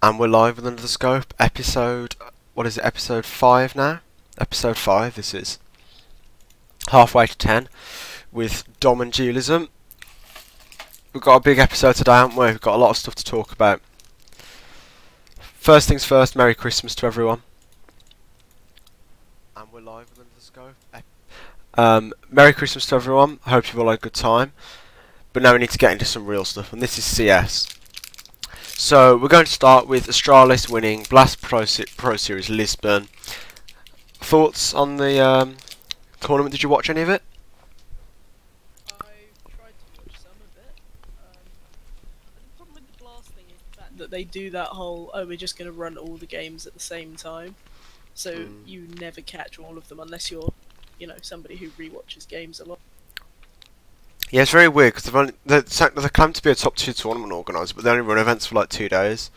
And we're live with Under the Scope, episode, what is it, episode 5 now? Episode 5, this is. Halfway to 10, with Dom and Dualism. We've got a big episode today, haven't we? We've got a lot of stuff to talk about. First things first, Merry Christmas to everyone. And we're live with Under the Scope. Merry Christmas to everyone, I hope you've all had a good time. But now we need to get into some real stuff, and this is CS. So we're going to start with Astralis winning Blast Pro Series Lisbon. Thoughts on the tournament? Did you watch any of it? I tried to watch some of it. The problem with the Blast thing is the fact that they do that whole, oh, we're just going to run all the games at the same time. So you never catch all of them unless you're, you know, somebody who rewatches games a lot. Yeah, it's very weird because they claim to be a top 2 tournament organiser, but they only run events for like 2 days,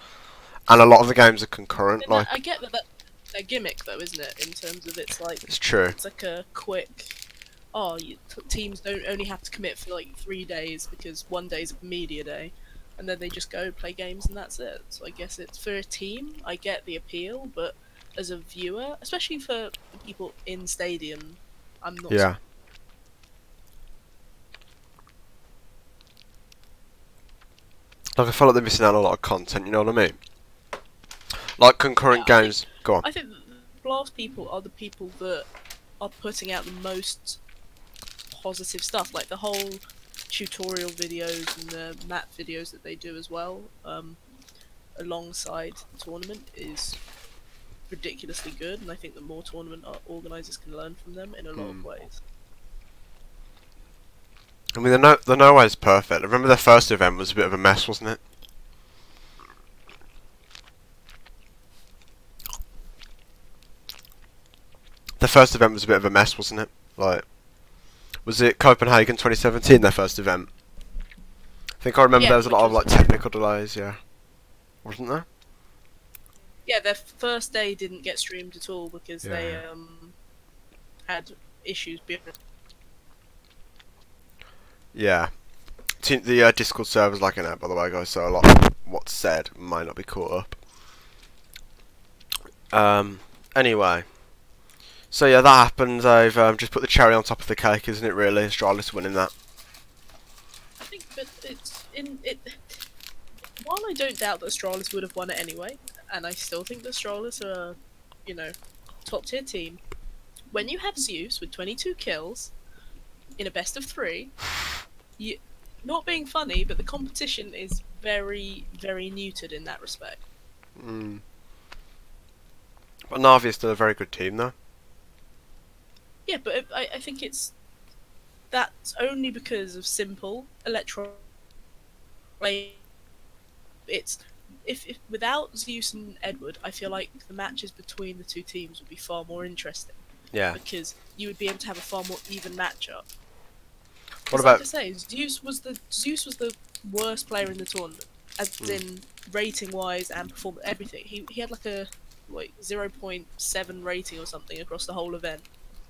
and a lot of the games are concurrent. Like, I get that that's their gimmick, though, isn't it? In terms of it's like it's true. It's like a quick. Oh, teams don't only have to commit for like 3 days because one day's a media day, and then they just go play games and that's it. So I guess it's for a team. I get the appeal, but as a viewer, especially for people in stadium, I'm not. Yeah. Like, I feel like they're missing out on a lot of content, you know what I mean? Like concurrent games. Go on. I think the Blast people are the people that are putting out the most positive stuff, like the whole tutorial videos and the map videos that they do as well, alongside the tournament is ridiculously good, and I think that more tournament organisers can learn from them in a lot of ways. I mean, they're no ways perfect. I remember their first event was a bit of a mess, wasn't it? The first event was a bit of a mess, wasn't it? Like, was it Copenhagen 2017, their first event? I think I remember there was a lot of like technical delays, yeah. Wasn't there? Yeah, their first day didn't get streamed at all because they had issues being. Yeah. The Discord server's lagging out, by the way, guys, so a lot of what's said might not be caught up. Anyway. So yeah, that happened. They've just put the cherry on top of the cake, isn't it, really? Astralis winning that. I think that it's in it. While I don't doubt that Astralis would have won it anyway, and I still think that Astralis are, you know, top tier team, when you have Zeus with 22 kills in a best of 3, you, not being funny, but the competition is very, very neutered in that respect. But Na'Vi is still a very good team, though. Yeah, but I think that's only because of simple electro play. It's if without Zeus and Edward, I feel like the matches between the two teams would be far more interesting. Yeah. Because you would be able to have a far more even matchup. What about? Like I say, Zeus was the worst player in the tournament, as in rating wise and performance, everything. He had like a 0.7 rating or something across the whole event.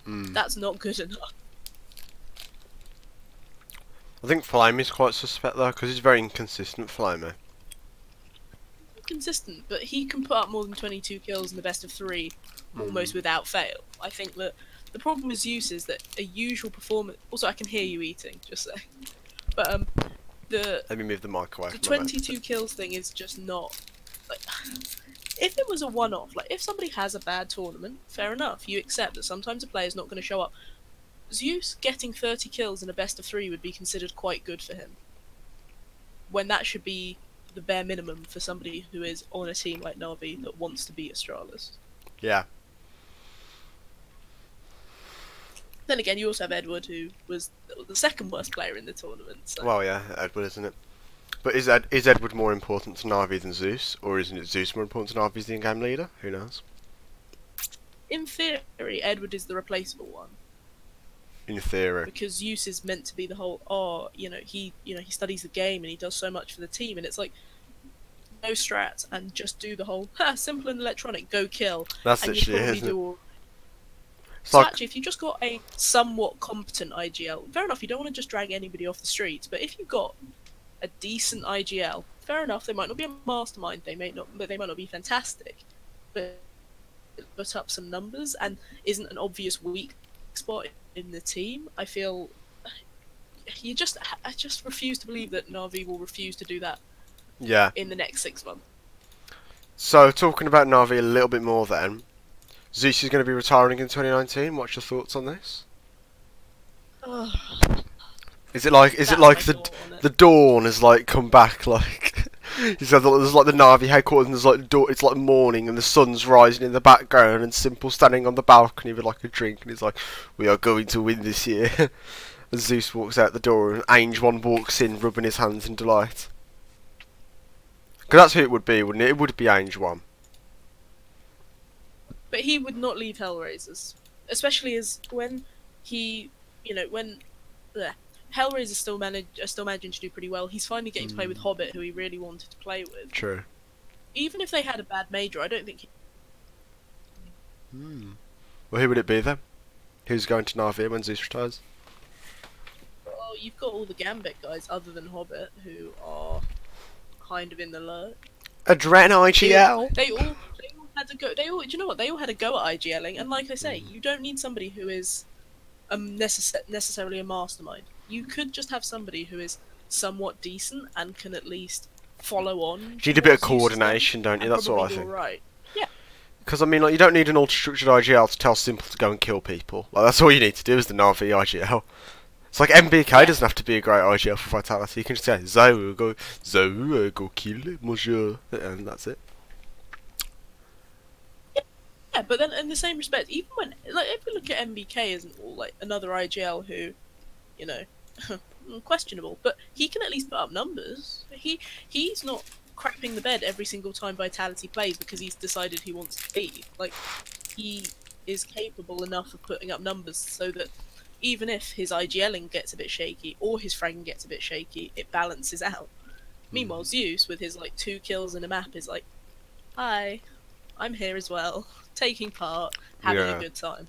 That's not good enough. I think Flamey's quite suspect though, because he's very inconsistent. Flamey. Consistent, but he can put up more than 22 kills in the best of 3 almost without fail. I think that the problem with Zeus is that a usual performance. Also, I can hear you eating, just saying. But let me move the mic away. The 22 kills thing is just not like. If it was a one-off, like if somebody has a bad tournament, fair enough. You accept that sometimes a player's not going to show up. Zeus getting 30 kills in a best of 3 would be considered quite good for him, when that should be the bare minimum for somebody who is on a team like Na'Vi that wants to beat Astralis. Yeah. Then again, you also have Edward, who was the second worst player in the tournament. So. Well, yeah, Edward, isn't it? But is Edward more important to Na'Vi than Zeus, or isn't it Zeus more important to Na'Vi as the in-game leader? Who knows? In theory, Edward is the replaceable one. In theory. Because Zeus is meant to be the whole, he studies the game and he does so much for the team, and it's like no strats and just do the whole simple and electronic, go kill. That's and literally you probably isn't do it? all. It's So like, actually, if you just got a somewhat competent IGL, fair enough, you don't want to just drag anybody off the streets, but if you got a decent IGL, fair enough. They might not be a mastermind. They might not be fantastic, but put up some numbers and isn't an obvious weak spot in the team. I feel I just refuse to believe that Na'Vi will refuse to do that. Yeah. In the next 6 months. So talking about Na'Vi a little bit more, then Zeus is going to be retiring in 2019. What's your thoughts on this? Is it like the dawn has like come back? Like he said, there's like the Na'Vi headquarters, and there's like it's like morning, and the sun's rising in the background, and Simple standing on the balcony with like a drink, and he's like, "We are going to win this year." And Zeus walks out the door, and Ange1 walks in, rubbing his hands in delight. Because that's who it would be, wouldn't it? It would be Ange1. But he would not leave Hellraisers, especially as when he, when Hellraiser still managing to do pretty well. He's finally getting to play with Hobbit, who he really wanted to play with. True. Even if they had a bad major, I don't think. Well, who would it be then? Who's going to Na'Vi when Zeus retires? Well, you've got all the Gambit guys, other than Hobbit, who are kind of in the lurch. Adren IGL. They all had to go. Do you know what? They all had a go at IGLing, and like I say, you don't need somebody who is necessarily a mastermind. You could just have somebody who is somewhat decent and can at least follow on. You need a bit of coordination, don't you? That's all I think. Right. Yeah. Because I mean, like, you don't need an ultra-structured IGL to tell Simple to go and kill people. Like, that's all you need to do is the Na'Vi IGL. It's like MBK doesn't have to be a great IGL for Vitality. You can just say, Zou, go kill monsieur, and that's it. Yeah, but then in the same respect, even when, like, if we look at MBK as like another IGL who, questionable, but he can at least put up numbers. He's not crapping the bed every single time Vitality plays because he's decided he wants to leave. Like, he is capable enough of putting up numbers so that even if his IGLing gets a bit shaky or his fragging gets a bit shaky, it balances out. Meanwhile, Zeus, with his like 2 kills in a map, is like, "Hi, I'm here as well, taking part, having a good time."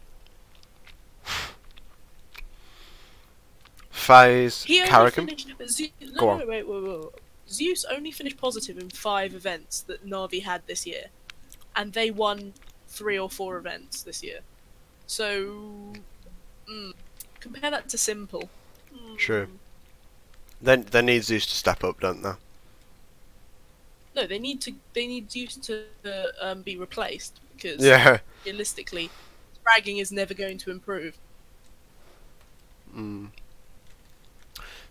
FaZe, Carrigan. Wait. Zeus only finished positive in 5 events that Na'Vi had this year, and they won 3 or 4 events this year. So, compare that to Simple. True. Then they need Zeus to step up, don't they? No, they need Zeus to be replaced because realistically, fragging is never going to improve.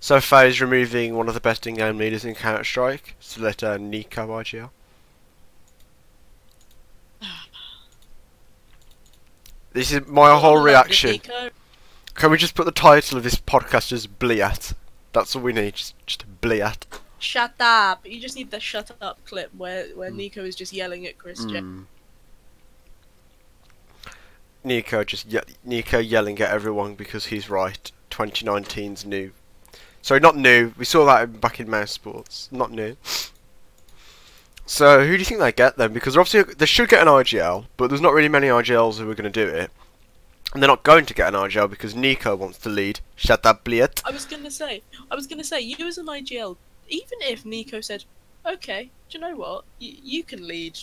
So FaZe removing one of the best in-game leaders in Counter-Strike to let Nico IGL. This is my whole reaction. Can we just put the title of this podcast as Bliat? That's all we need, just Bliat. Shut up! You just need the shut up clip where Nico is just yelling at Christian. Nico yelling at everyone because he's right. 2019's new. Sorry, not new. We saw that back in Esports. Not new. So who do you think they get then? Because obviously they should get an IGL, but there's not really many IGLs who are going to do it. And they're not going to get an IGL because Nico wants to lead. Shut up, Bliat. I was gonna say, you as an IGL, even if Nico said, "Okay, do you know what? You can lead,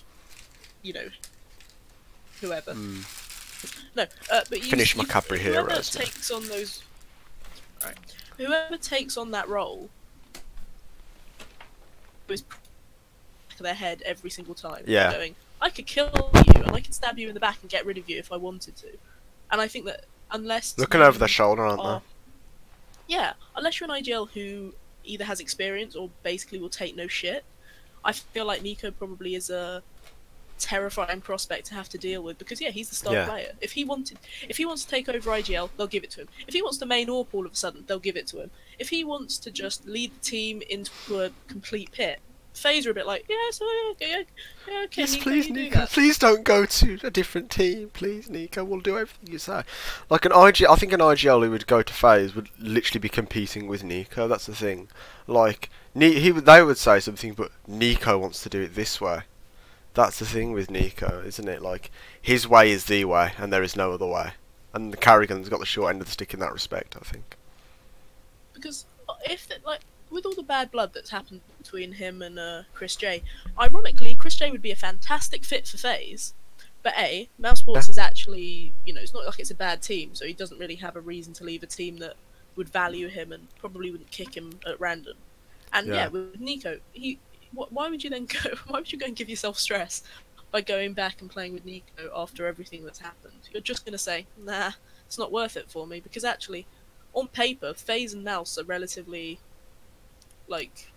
whoever." No, but finish my Capri whoever Heroes. takes on those, right? Whoever takes on that role is back of their head every single time. Yeah. Going, I could kill you and I could stab you in the back and get rid of you if I wanted to. And I think that unless looking over their shoulder, aren't they? Yeah, unless you're an IGL who either has experience or basically will take no shit, I feel like Nico probably is a terrifying prospect to have to deal with because he's the star player. If he wants to take over IGL, they'll give it to him. If he wants to main AWP all of a sudden, they'll give it to him. If he wants to just lead the team into a complete pit, FaZe are a bit like, okay, yes, Nico, please, you do Nico. that. Please don't go to a different team. Please, Nico. We'll do everything you say. Like an IGL, I think an IGL who would go to FaZe would literally be competing with Nico. That's the thing. Like they would say something, but Nico wants to do it this way. That's the thing with Nico, isn't it? Like his way is the way, and there is no other way. And the Carrigan's got the short end of the stick in that respect, I think. Because with all the bad blood that's happened between him and Chris J, ironically, Chris J would be a fantastic fit for FaZe. But Mouse Yeah. Sports is actually, it's not like it's a bad team, so he doesn't really have a reason to leave a team that would value him and probably wouldn't kick him at random. And Yeah. with Nico, why would you then go? Why would you go and give yourself stress by going back and playing with Nico after everything that's happened? You're just gonna say, nah, it's not worth it for me, because actually, on paper, FaZe and Mouse are relatively, like,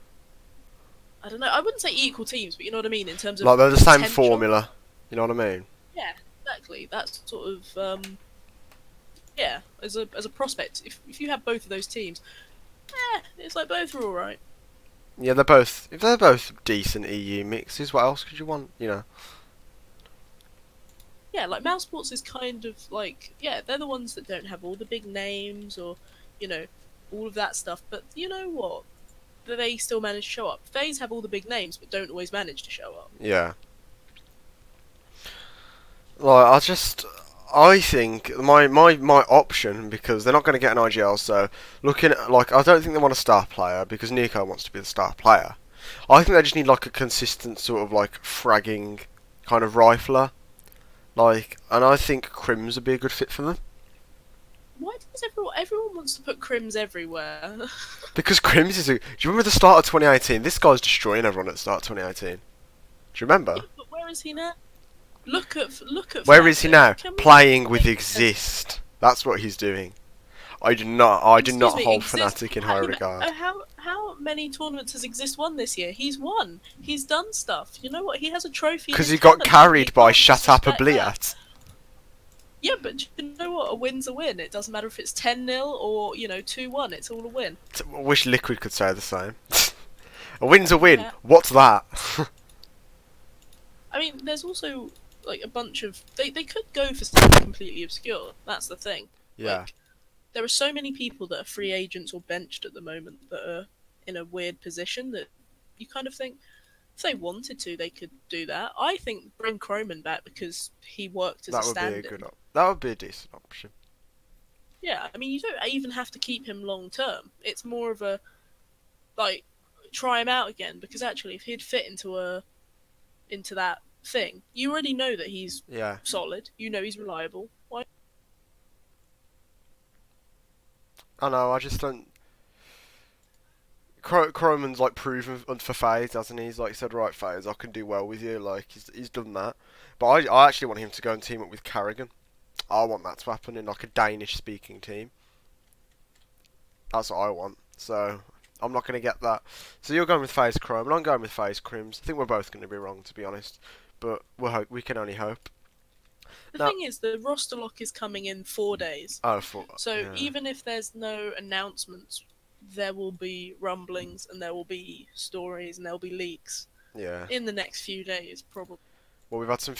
I don't know, I wouldn't say equal teams, but you know what I mean, in terms of Like they're the same potential. formula. You know what I mean? Yeah, exactly. That's sort of yeah, as a prospect, if you have both of those teams, it's like both are all right. Yeah, they're both decent EU mixes. What else could you want? You know. Yeah, like Mouse Sports is kind of like, yeah, they're the ones that don't have all the big names or, you know, all of that stuff. But you know what? They still manage to show up. FaZe have all the big names, but don't always manage to show up. Yeah. Like I think my option, because they're not going to get an IGL. So looking at, like, I don't think they want a star player because Nico wants to be the star player. I think they just need like a consistent sort of like fragging kind of rifler. Like, and I think Crims would be a good fit for them. Why does everyone wants to put Crims everywhere? Because Crims is a. Do you remember the start of 2018? This guy's destroying everyone at the start of 2018. Do you remember? Yeah, but where is he now? Look at. Where is he now? Can we Playing with make Exist. That's what he's doing. I do not Excuse me, hold Exist- Fnatic in high regard. How many tournaments has Exist won this year? He's won. He's done stuff. You know what? He has a trophy. in Because his he got cabinet. carried You by can't Shatapa disrespect that. Bliat. Yeah, but you know what? A win's a win. It doesn't matter if it's 10-0 or 2-1. It's all a win. I wish Liquid could say the same. A win's a win. Yeah. What's that? I mean, there's also like a bunch of they could go for something completely obscure. That's the thing. Yeah. Like, there are so many people that are free agents or benched at the moment that are in a weird position that you kind of think if they wanted to, they could do that. I think bring Croman back because he worked as That a would be a stand-in. good that would be a decent option. Yeah, I mean, you don't even have to keep him long term. It's more of a like try him out again, because actually, if he'd fit into that thing, you already know that he's Yeah. solid. You know he's reliable. Why? I know, I just don't. Croman's like proven for FaZe, hasn't he? He's like said, right, FaZe, I can do well with you. Like he's done that. But I actually want him to go and team up with Carrigan. I want that to happen in like a Danish-speaking team. That's what I want. So I'm not going to get that. So you're going with FaZe Croman. I'm going with FaZe Crims. I think we're both going to be wrong, to be honest. But we can only hope. The Now- thing is, the roster lock is coming in 4 days. Oh, So yeah. even if there's no announcements, there will be rumblings and there will be stories and there will be leaks Yeah. in the next few days, probably. Well, we had a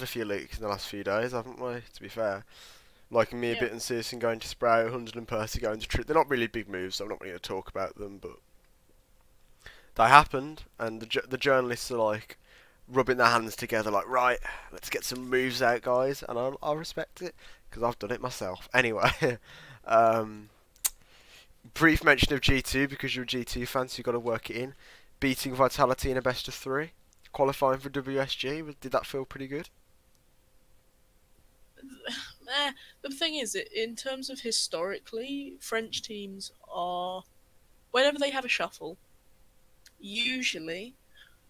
few leaks in the last few days, haven't we? To be fair, like me, a Yeah. bit, and Searson going to Sprout, 100 and Percy going to Trip. They're not really big moves, so I'm not really going to talk about them, but they happened, and the journalists are like rubbing their hands together, like, right, let's get some moves out, guys, and I'll respect it because I've done it myself. Anyway, brief mention of G2 because you're a G2 fan, so you've got to work it in. Beating Vitality in a best of 3. Qualifying for WSG, did that feel pretty good? The thing is, in terms of historically, French teams are, whenever they have a shuffle, usually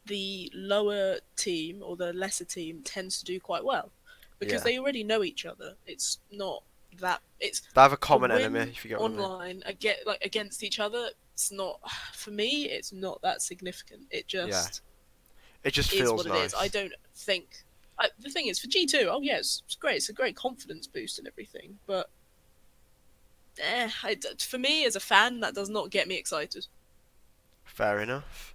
the lower team or the lesser team tends to do quite well because Yeah. they already know each other. It's not that it's They have a common win enemy, if you get what I mean. online against each other. It's not, for me. It's not that significant. It just It just is feels what nice. it is. I don't think. The thing is, for G2, oh yeah, it's great. It's a great confidence boost and everything. But for me as a fan, that does not get me excited. Fair enough.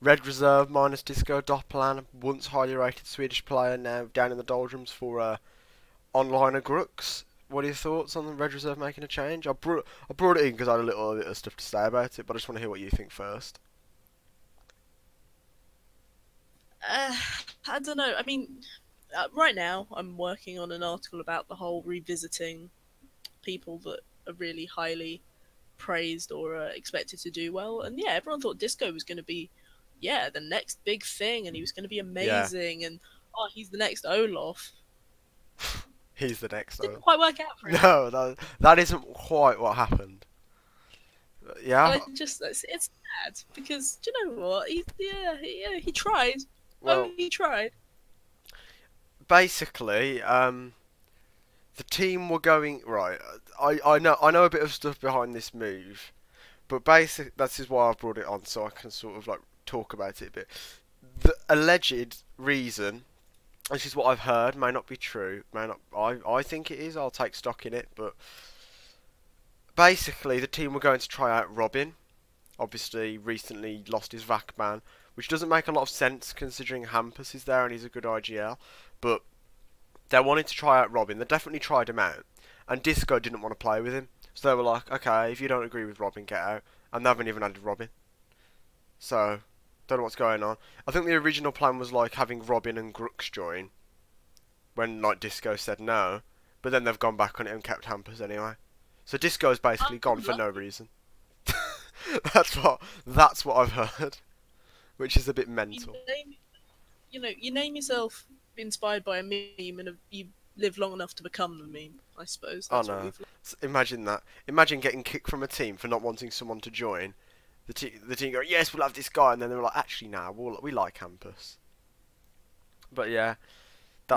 Red Reserve minus Disco Doppelman, once highly rated Swedish player, now down in the doldrums for online Grux. What are your thoughts on the Red Reserve making a change? I brought it in because I had a little stuff to say about it, but I just want to hear what you think first. I don't know. I mean, right now I'm working on an article about the whole revisiting people that are really highly praised or expected to do well. And yeah, everyone thought Disco was going to be, yeah, the next big thing, and he was going to be Yeah. amazing, and oh, he's the next Olaf. He's the next Didn't though. quite work out for him. No, that isn't quite what happened. And Yeah. I just, it's sad because do you know what? He tried. Well, He tried. basically, the team were going right. I know a bit of stuff behind this move, but basically that is why I've brought it on, so I can sort of like talk about it a bit. The alleged reason, which is what I've heard, may not be true. May not. I think it is. I'll take stock in it, but basically the team were going to try out Robin. Obviously, recently lost his VAC ban, which doesn't make a lot of sense considering Hampus is there and he's a good IGL. But they wanted to try out Robin. They definitely tried him out, and Disco didn't want to play with him. So they were like, okay, if you don't agree with Robin, get out. And they haven't even added Robin. So, don't know what's going on. I think the original plan was like having Robin and Grux join, when like Disco said no. But then they've gone back on it and kept Hampus anyway. So Disco's basically gone for no reason. That's what I've heard, which is a bit mental. You name yourself inspired by a meme, and you live long enough to become the meme. I suppose. That's Oh no! Imagine that. Imagine getting kicked from a team for not wanting someone to join. The team go, yes, we'll have this guy, and then they're like, actually, nah, we like Campus. But yeah,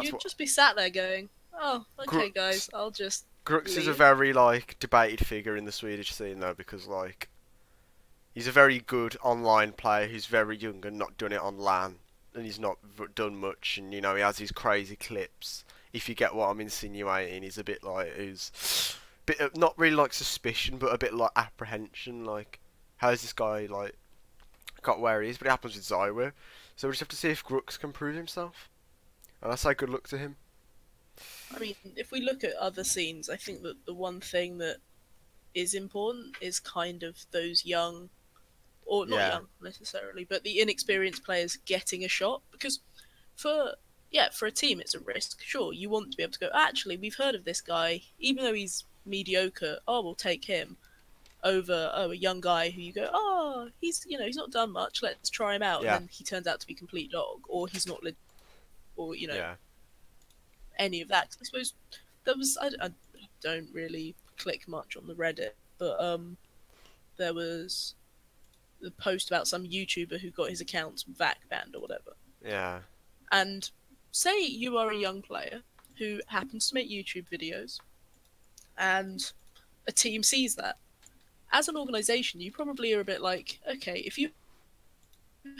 You'd just be sat there going, oh, okay, guys, I'll just. Grux is a very like debated figure in the Swedish scene though, because like he's a very good online player who's very young and not done it on LAN, and he's not done much, and you know he has his crazy clips. If you get what I'm insinuating, he's a bit like bit of, not really like suspicion, but a bit like apprehension. Like, how's this guy like got where he is? But it happens with Zywer, so we just have to see if Grux can prove himself. And I say good luck to him. I mean, if we look at other scenes, I think that the one thing that is important is kind of those young, or not young necessarily, but the inexperienced players getting a shot. Because for a team, it's a risk. Sure, you want to be able to go, actually, we've heard of this guy, even though he's mediocre, we'll take him over a young guy who you go, he's not done much, let's try him out. And then he turns out to be complete dog, or he's not or any of that. 'Cause I suppose there was I don't really click much on the Reddit, but there was the post about some YouTuber who got his accounts VAC banned or whatever. Yeah. And say you are a young player who happens to make YouTube videos, and a team sees that. As an organisation, you probably are a bit like, okay, if you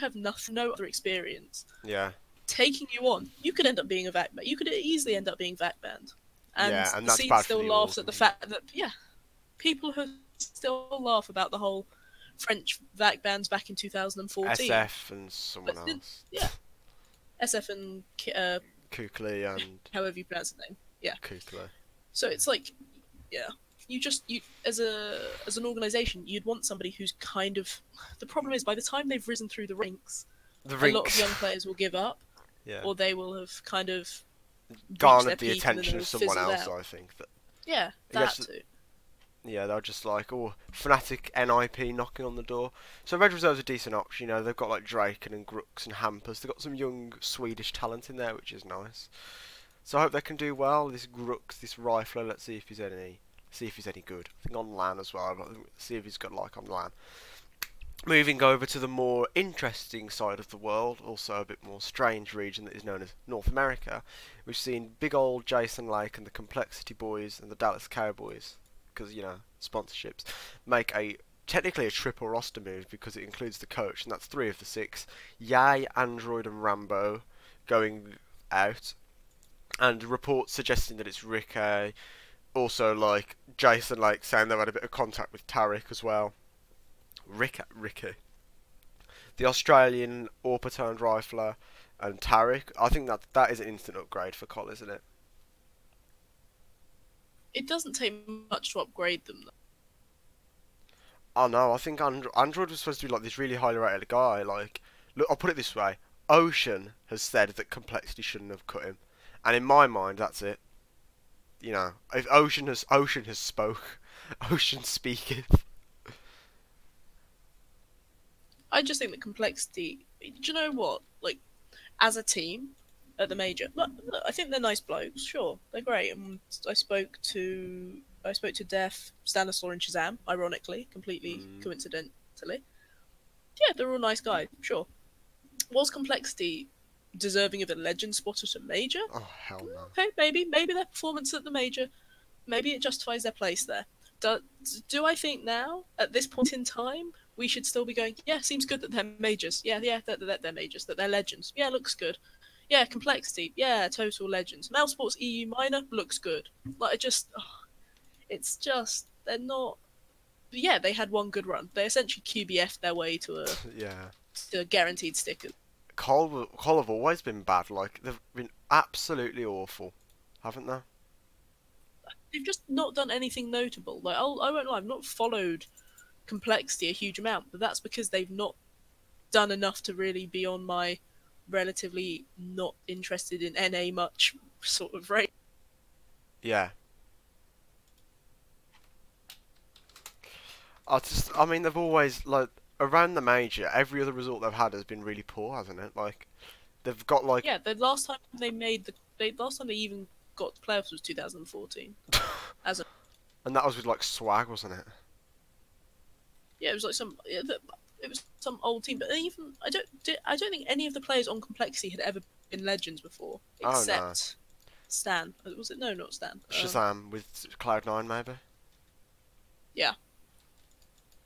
have no other experience, taking you on, you could end up being a VAC banned. You could easily end up being VAC banned. And and the that's scene bad still for the laughs at the fact that people who still laugh about the whole French VAC bans back in 2014. SF and someone else. Yeah. SF and Kukli and however you pronounce the name. Yeah. Kukli. So it's like, you as an organisation, you'd want somebody who's kind of. The problem is, by the time they've risen through the ranks, a lot of young players will give up, or they will have kind of garnered the attention of someone else. I think that. Yeah, that too. Yeah, they're just like, Fnatic NIP knocking on the door. So Red Reserve's a decent option, they've got like Draken and Grux and Hampus. They've got some young Swedish talent in there, which is nice. So I hope they can do well. This Grux, this Rifler, let's see if he's any good. I think on LAN as well, see if he's got like on LAN. Moving over to the more interesting side of the world, also a bit more strange region that is known as North America. We've seen big old Jason Lake and the Complexity Boys and the Dallas Cowboys, because sponsorships, make technically a triple roster move because it includes the coach, and that's 3 of the 6. Yay, Android and Rambo going out, and reports suggesting that it's Ricky. Also, like Jason Lake saying they've had a bit of contact with Tarek as well. Ricky, the Australian AWP turned rifler, and Tarek. I think that is an instant upgrade for Col, isn't it? It doesn't take much to upgrade them, though. Oh no, I think Android was supposed to be like this really highly rated guy. Like, look, I'll put it this way: Ocean has said that Complexity shouldn't have cut him, and in my mind, that's it. If Ocean has spoke, Ocean speaketh. I just think the complexity. Do you know what? Like, as a team at the major, look, I think they're nice blokes. Sure, they're great. And I spoke to Def, Stanislaw, and Shazam. Ironically, completely coincidentally. Yeah, they're all nice guys. Sure. Was complexity deserving of a legend spot at a major? Oh, hell no. Okay, maybe their performance at the major, maybe it justifies their place there. Do I think now, at this point in time, we should still be going, yeah, seems good that they're majors. Yeah, they're majors, that they're legends. Yeah, looks good. Yeah, complexity. Yeah, total legends. Sports EU minor looks good. Like, it's just, they're not. Yeah, they had one good run. They essentially QBF'd their way to Yeah. a guaranteed sticker. Cole have always been bad. Like, they've been absolutely awful, haven't they? They've just not done anything notable. Like, I won't lie, I've not followed complexity a huge amount, but that's because they've not done enough to really be on my relatively not interested in NA much sort of rate. Yeah. I mean, they've always, like, around the major, every other result they've had has been really poor, hasn't it? Like, they've got, like... Yeah, the last time last time they even got to playoffs was 2014. And that was with, like, swag, wasn't it? Yeah, it was like it was some old team, but even I don't think any of the players on complexity had ever been legends before, except Stan. Was it? No, not Stan. Shazam with Cloud9, maybe? Yeah.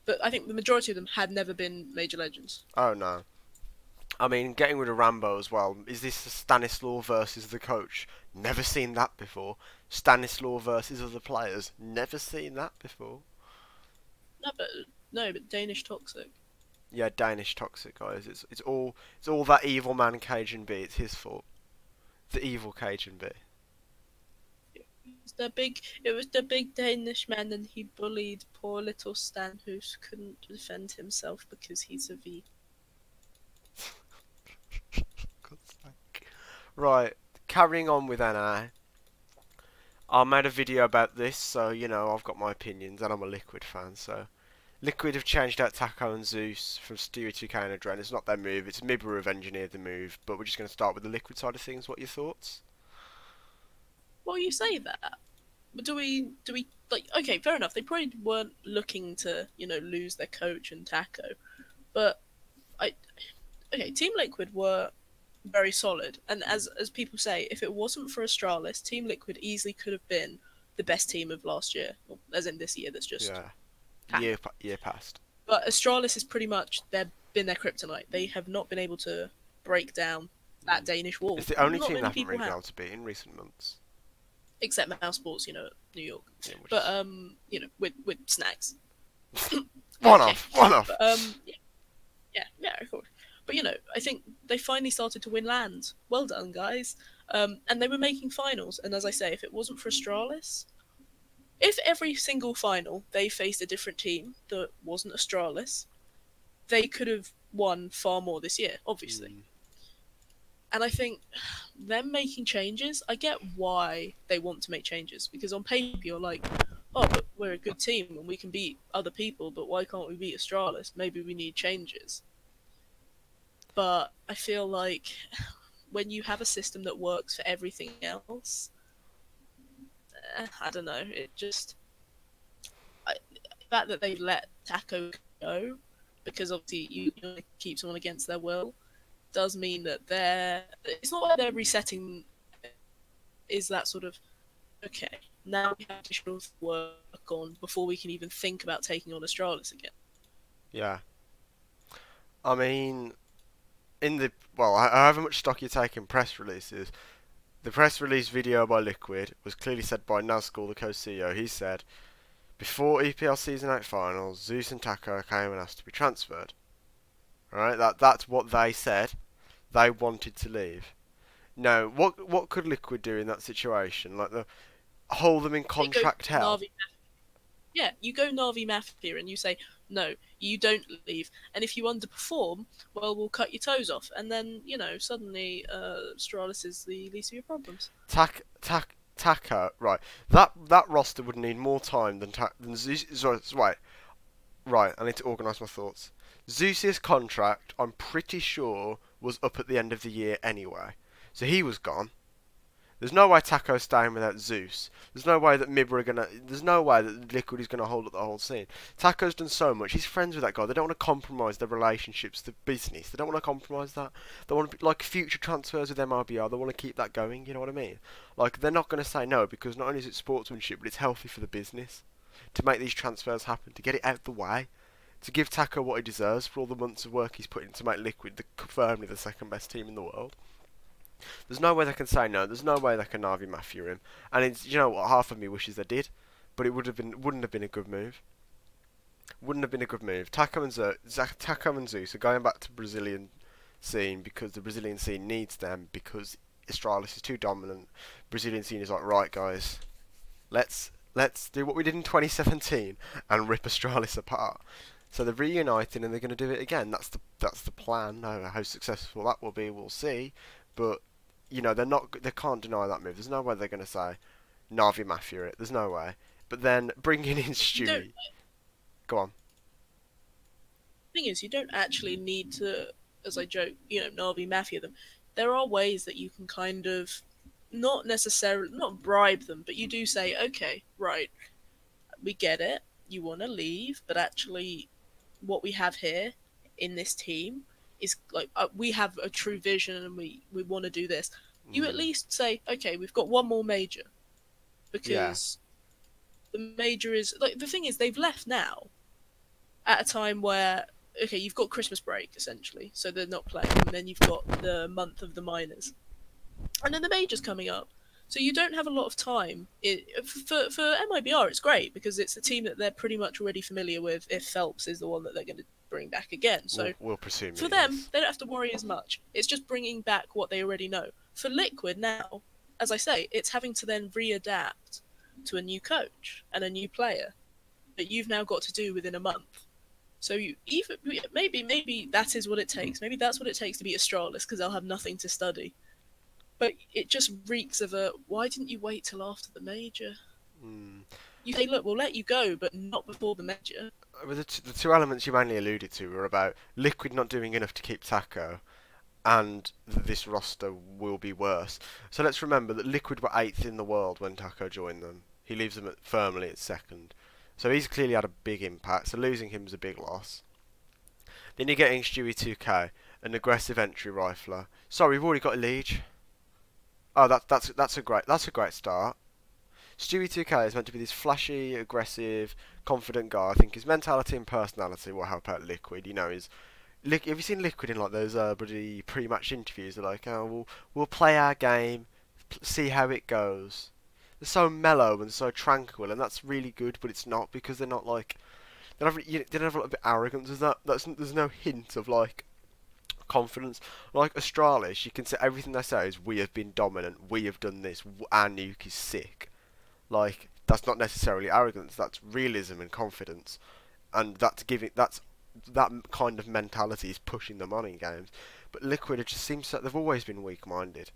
But I think the majority of them had never been major legends. Oh, no. I mean, getting rid of Rambo as well. Is this Stanislaw versus the coach? Never seen that before. Stanislaw versus other players? Never seen that before. No, but Danish toxic. Yeah, Danish toxic, guys. It's all that evil man Cajun B. It's his fault. The evil Cajun B. It was the big Danish man, and he bullied poor little Stan, who couldn't defend himself because he's a V. God's sake. Right, carrying on with NA. I made a video about this, so you know I've got my opinions, and I'm a Liquid fan. So Liquid have changed out Taco and Zeus from Stewie 2K and Adren. It's not their move. It's Mibra who have engineered the move. But we're just going to start with the Liquid side of things. What are your thoughts? Well, you say that. But do we like? Okay, fair enough. They probably weren't looking to, lose their coach and Taco, but Team Liquid were very solid, and as people say, if it wasn't for Astralis, Team Liquid easily could have been the best team of last year, as in this year. That's just year past. But Astralis is pretty much been their kryptonite. They have not been able to break down that Danish wall. It's the only team that haven't really been able to beat in recent months. Except Sports, New York. Yeah, but with snacks. one off. But, yeah, of course. But I think they finally started to win lands. Well done, guys. And they were making finals. And as I say, if it wasn't for Astralis, if every single final they faced a different team that wasn't Astralis, they could have won far more this year, obviously. And I think them making changes, I get why they want to make changes. Because on paper, you're like, oh, but we're a good team and we can beat other people, but why can't we beat Astralis? Maybe we need changes. But I feel like when you have a system that works for everything else, I don't know, the fact that they let Taco go, because obviously you want to keep someone against their will, does mean that it's not like they're resetting, is that sort of, okay, now we have additional work on before we can even think about taking on Astralis again. Yeah. I mean, however much stock you take in press releases, the press release video by Liquid was clearly said by Nazgul, the co-CEO. He said, before EPL Season 8 finals, Zeus and Taco came and asked to be transferred. Alright, that's what they said. They wanted to leave. Now, what could Liquid do in that situation? Like, hold them in contract hell? Yeah, you go Na'Vi Mafia and you say, no, you don't leave. And if you underperform, well, we'll cut your toes off. And then, suddenly Astralis is the least of your problems. Taco, right. That roster would need more time than Zeus. Right, I need to organise my thoughts. Zeus's contract, I'm pretty sure, was up at the end of the year anyway. So he was gone. There's no way Taco's staying without Zeus. There's no way that Mibra are gonna. There's no way that Liquid is gonna hold up the whole scene. Taco's done so much. He's friends with that guy. They don't want to compromise their relationships, the business. They don't want to compromise that. They want to be, like future transfers with MRBR. They want to keep that going. You know what I mean? Like they're not gonna say no because not only is it sportsmanship, but it's healthy for the business to make these transfers happen, to get it out of the way, to give Taco what he deserves for all the months of work he's put in to make Liquid firmly the second best team in the world. There's no way they can say no. There's no way they can Navi Mafia him. And it's, you know what, half of me wishes they did, but it wouldn't have been a good move. Wouldn't have been a good move. Taco and Zeus are going back to Brazilian scene because the Brazilian scene needs them because Astralis is too dominant. Brazilian scene is like, right guys, let's do what we did in 2017 and rip Astralis apart. So they're reuniting and they're going to do it again. That's the plan. How successful that will be, we'll see. But you know they can't deny that move. There's no way they're going to say Navi Mafia it. There's no way. But then bringing in Stewie. Go on. The thing is, you don't actually need to, as I joke, Navi Mafia them. There are ways that you can kind of not bribe them, but you do say, okay, right, we get it. You want to leave, but actually, what we have here in this team is like we have a true vision and we want to do this. You at least say, okay, we've got one more major because the major is like the thing is they've left now at a time where okay, you've got Christmas break essentially, so they're not playing, and then you've got the month of the minors, and then the major's coming up. So you don't have a lot of time. For MIBR, it's great because it's a team that they're pretty much already familiar with. If Phillips is the one that they're going to bring back again, so we'll presume for them, they don't have to worry as much. It's just bringing back what they already know. For Liquid now, as I say, it's having to then readapt to a new coach and a new player that you've now got to do within a month. So maybe that is what it takes. Maybe that's what it takes to beat Astralis because they'll have nothing to study. But it just reeks of why didn't you wait till after the major? You say, look, we'll let you go, but not before the major. The two elements you mainly alluded to were about Liquid not doing enough to keep Taco, and this roster will be worse. So let's remember that Liquid were 8th in the world when Taco joined them. He leaves them firmly at 2nd. So he's clearly had a big impact, so losing him is a big loss. Then you're getting Stewie 2K, an aggressive entry rifler. Sorry, we've already got a Liege. Oh, that's a great start. Stewie 2K is meant to be this flashy, aggressive, confident guy. I think his mentality and personality will help out Liquid. You know, have you seen Liquid in like those bloody pre-match interviews? They're like, oh, we'll play our game, see how it goes. They're so mellow and so tranquil, and that's really good. But it's not because they're not like they don't have a little bit of arrogance. There's no hint of like confidence. Like Astralis, you can say everything they say is we have been dominant, we have done this, our nuke is sick. Like that's not necessarily arrogance, that's realism and confidence, and that kind of mentality is pushing them on in games. But Liquid, it just seems that they've always been weak-minded.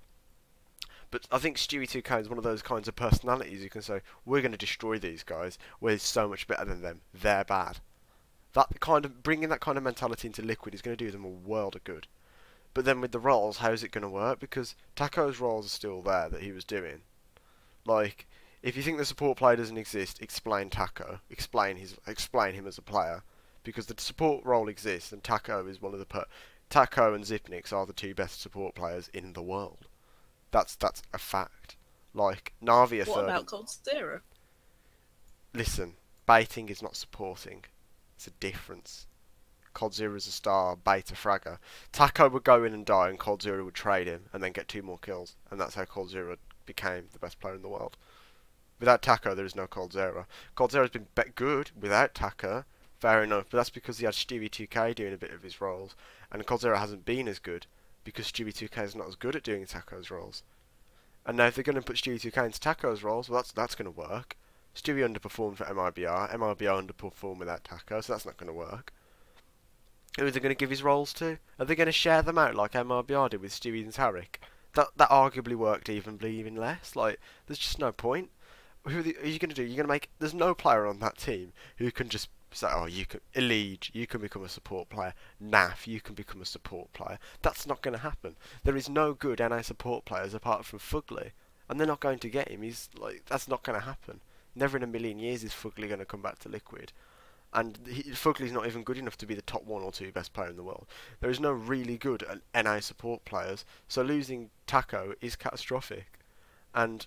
But I think Stewie 2K is one of those kinds of personalities you can say, we're going to destroy these guys, we're so much better than them, they're bad. Bringing that kind of mentality into Liquid is going to do them a world of good. But then with the roles, how's it going to work? Because Taco's roles are still there that he was doing. Like, if you think the support player doesn't exist, explain Taco. Explain him as a player. Because the support role exists, and Taco is one of the Taco and Zipnix are the two best support players in the world. That's a fact. Like Navi. What about Cold Zero? Listen, baiting is not supporting. It's a difference. Cold Zero is a star, beta fragger. Taco would go in and die, and Cold Zero would trade him, and then get 2 more kills, and that's how Cold Zero became the best player in the world. Without Taco, there is no Cold Zero. Cold Zero's been good without Taco, fair enough, but that's because he had Stewie 2K doing a bit of his roles, and Cold Zero hasn't been as good because Stewie 2K is not as good at doing Taco's roles. And now if they're going to put Stewie 2K into Taco's roles, well, that's going to work. Stewie underperformed for MIBR. MIBR underperformed without Taco, so that's not going to work. Who are they going to give his roles to? Are they going to share them out like MIBR did with Stewie and Tarek? That arguably worked even less. Like, there's just no point. Who are you going to do? You're going to make... There's no player on that team who can just So, oh, you can Elite, you can become a support player. Naf, you can become a support player. That's not going to happen. There is no good NA support players apart from Fugly, and they're not going to get him. He's like, that's not going to happen. Never in a million years is Fugly going to come back to Liquid. And Fugly's not even good enough to be the top 1 or 2 best player in the world. There is no really good NA support players, so losing Taco is catastrophic. And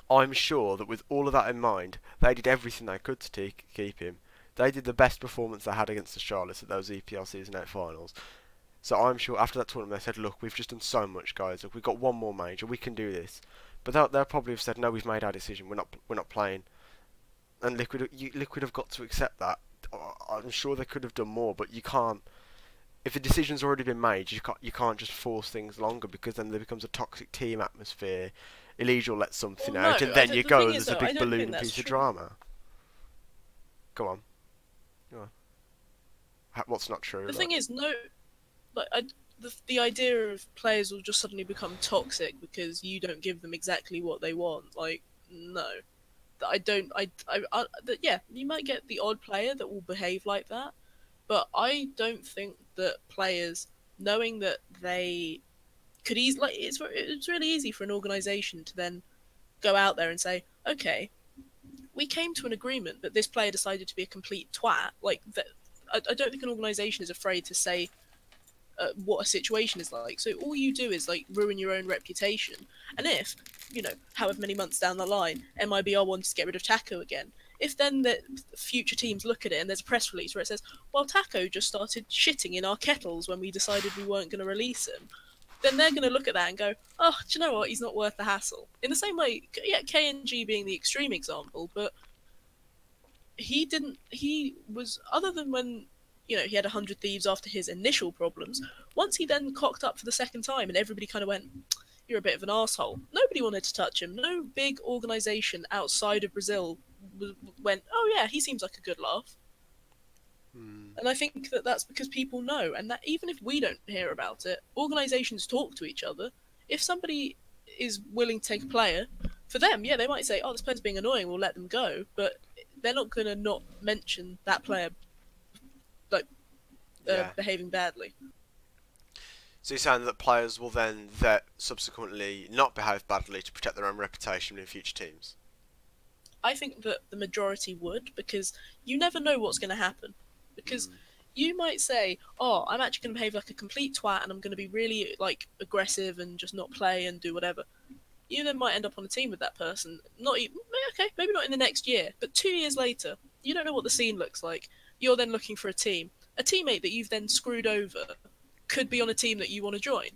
I'm sure that with all of that in mind, they did everything they could to keep him. They did the best performance they had against the Charlottes at those EPL Season 8 finals. So I'm sure after that tournament they said, look, we've just done so much, guys. Look, we've got one more major, we can do this. But they'll probably have said, no, we've made our decision. We're not playing. And Liquid have got to accept that. I'm sure they could have done more, but you can't. If the decision's already been made, you can't just force things longer, because then there becomes a toxic team atmosphere. Illegal let something out, and then you go and there's a big balloon piece of drama. Go on. What's not true? The thing is, no, like the idea of players will just suddenly become toxic because you don't give them exactly what they want. Like, no, yeah, you might get the odd player that will behave like that, but I don't think that players, knowing that they could easily, like, it's really easy for an organisation to then go out there and say, okay, we came to an agreement, but this player decided to be a complete twat. Like that, I don't think an organisation is afraid to say what a situation is like. So all you do is like ruin your own reputation. And if, you know, however many months down the line, MIBR wants to get rid of Taco again, if then the future teams look at it and there's a press release where it says, well, Taco just started shitting in our kettles when we decided we weren't going to release him, then they're going to look at that and go, oh, do you know what? He's not worth the hassle. In the same way, yeah, KNG being the extreme example, but he was, other than when, you know, he had 100 Thieves after his initial problems, once he then cocked up for the second time and everybody kind of went, you're a bit of an arsehole, nobody wanted to touch him. No big organisation outside of Brazil went, oh yeah, he seems like a good laugh. And I think that that's because people know, and that even if we don't hear about it, organisations talk to each other. If somebody is willing to take a player, for them, yeah, they might say, oh, this player's being annoying, we'll let them go, but they're not going to not mention that player, like, behaving badly. So you're saying that players will then subsequently not behave badly to protect their own reputation in future teams? I think that the majority would, because you never know what's going to happen. Because you might say, oh, I'm actually going to behave like a complete twat and I'm going to be really like aggressive and just not play and do whatever. You then might end up on a team with that person. Not even, okay, maybe not in the next year, but 2 years later, you don't know what the scene looks like. You're then looking for a team. A teammate that you've then screwed over could be on a team that you want to join.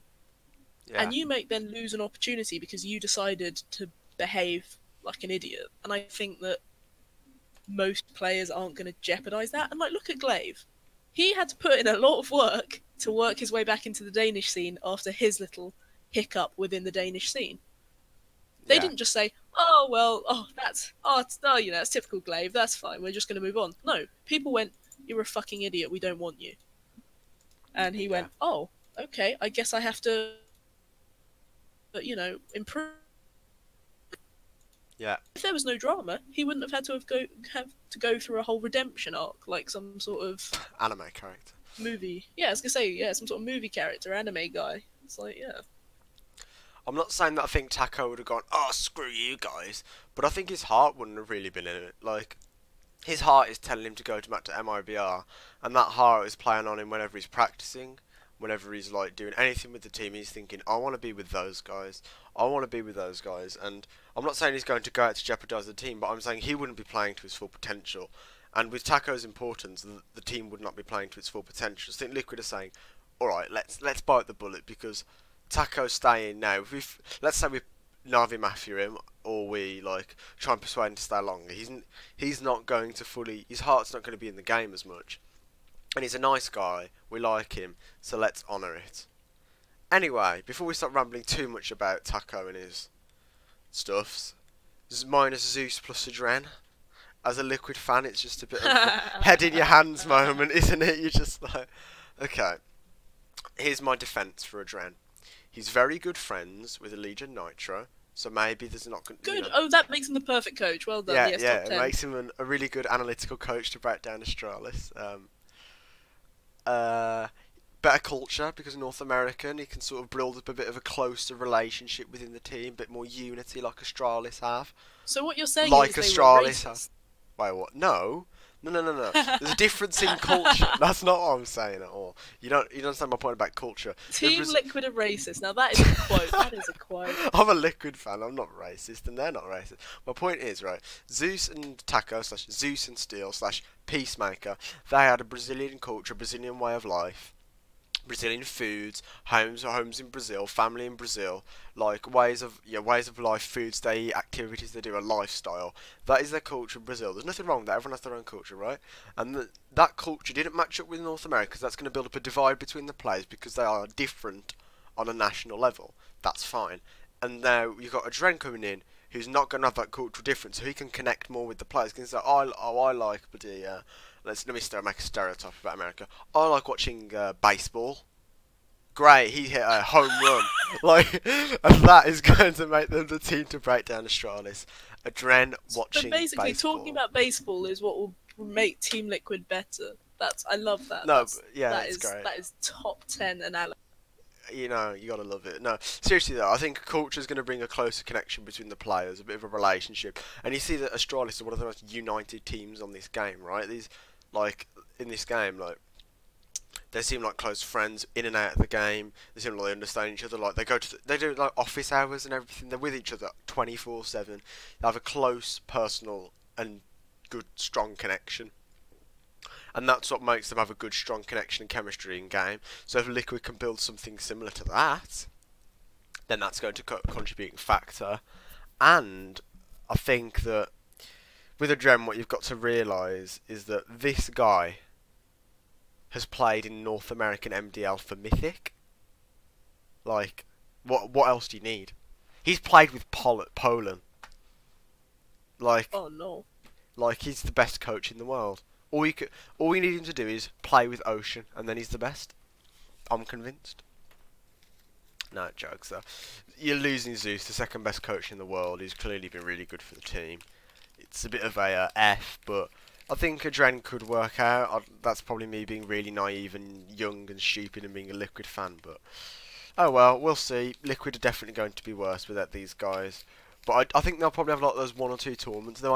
Yeah. And you might then lose an opportunity because you decided to behave like an idiot. And I think that most players aren't going to jeopardise that. And like, look at Glaive. He had to put in a lot of work to work his way back into the Danish scene after his little hiccup within the Danish scene. They didn't just say, oh, well, you know, that's typical Glaive, that's fine, we're just going to move on. No, people went, you're a fucking idiot, we don't want you. And he went, oh, okay, I guess I have to, you know, improve. Yeah. If there was no drama, he wouldn't have had to go through a whole redemption arc, like some sort of anime character. Movie. Yeah, I was gonna say, yeah, some sort of movie character, anime guy. It's like, yeah. I'm not saying that I think Taco would have gone, oh, screw you guys, but I think his heart wouldn't have really been in it. Like, his heart is telling him to go back to MIBR, and that heart is playing on him whenever he's practicing, whenever he's like doing anything with the team. He's thinking, I want to be with those guys. I want to be with those guys. And I'm not saying he's going to go out to jeopardise the team, but I'm saying he wouldn't be playing to his full potential. And with Taco's importance, the team would not be playing to its full potential. So I think Liquid are saying, all right, let's bite the bullet, because Taco's staying now. Let's say we Navi Mafia him, or we like try and persuade him to stay longer. He's not going to fully. His heart's not going to be in the game as much. And he's a nice guy. We like him, so let's honour it. Anyway, before we start rambling too much about Taco and his stuffs, this is minus Zeus plus Adren. As a Liquid fan, it's just a bit of a head in your hands moment, isn't it? You're just like, okay. Here's my defence for Adren. He's very good friends with Allegiant Nitro, So maybe there's not going, Good. Oh, that makes him the perfect coach. Well done. Yeah, Yes, yeah, top it 10. makes him a really good analytical coach to break down Astralis. Uh, Better culture because North American, he can sort of build up a bit of a closer relationship within the team, a bit more unity like Astralis have. So what you're saying Like is they were Astralis have. racist. Wait, what? No. No, no, no, no. There's a difference in culture. That's not what I'm saying at all. You don't understand my point about culture. Team Liquid are racist. Now that is a quote. That is a quote. I'm a Liquid fan. I'm not racist, and they're not racist. My point is, right, Zeus and Taco slash Zeus and Steel slash Peacemaker. They had a Brazilian culture, Brazilian way of life. Brazilian foods, homes in Brazil, family in Brazil, like ways of life, foods they eat, activities they do, a lifestyle. That is their culture in Brazil. There's nothing wrong with that. Everyone has their own culture, right? And that culture didn't match up with North America because that's going to build up a divide between the players because they are different on a national level. That's fine. And now you've got a Dren coming in who's not going to have that cultural difference, so he can connect more with the players. He can say, I like the let me make a stereotype about America. I like watching baseball. Great, he hit a home run. Like, and that is going to make them the team to break down Astralis. A Dren watching But basically, baseball. talking about baseball is what will make Team Liquid better. I love that. No, that's great. That is top 10 analysis. You know, you gotta love it. No, seriously though, I think culture is going to bring a closer connection between the players, a bit of a relationship. And you see that Astralis are one of the most united teams on this game, right? In this game, they seem like close friends in and out of the game. They seem like they understand each other. Like they do like office hours and everything. They're with each other 24/7. They have a close, personal, and good, strong connection. And that's what makes them have a good, strong connection and chemistry in game. So if Liquid can build something similar to that, then that's going to contribute factor. And I think that with a Dren, what you've got to realise is that this guy has played in North American MDL for Mythic. Like, what else do you need? He's played with Poland. Like, Oh no. like he's the best coach in the world. All you need him to do is play with Ocean, and then he's the best. I'm convinced. No, jokes though. You're losing Zeus, the second best coach in the world. He's clearly been really good for the team. It's a bit of a F, but I think a Dren could work out. That's probably me being really naive and young and stupid and being a Liquid fan, but oh well, we'll see. Liquid are definitely going to be worse without these guys. But I think they'll probably have like those 1 or 2 tournaments. They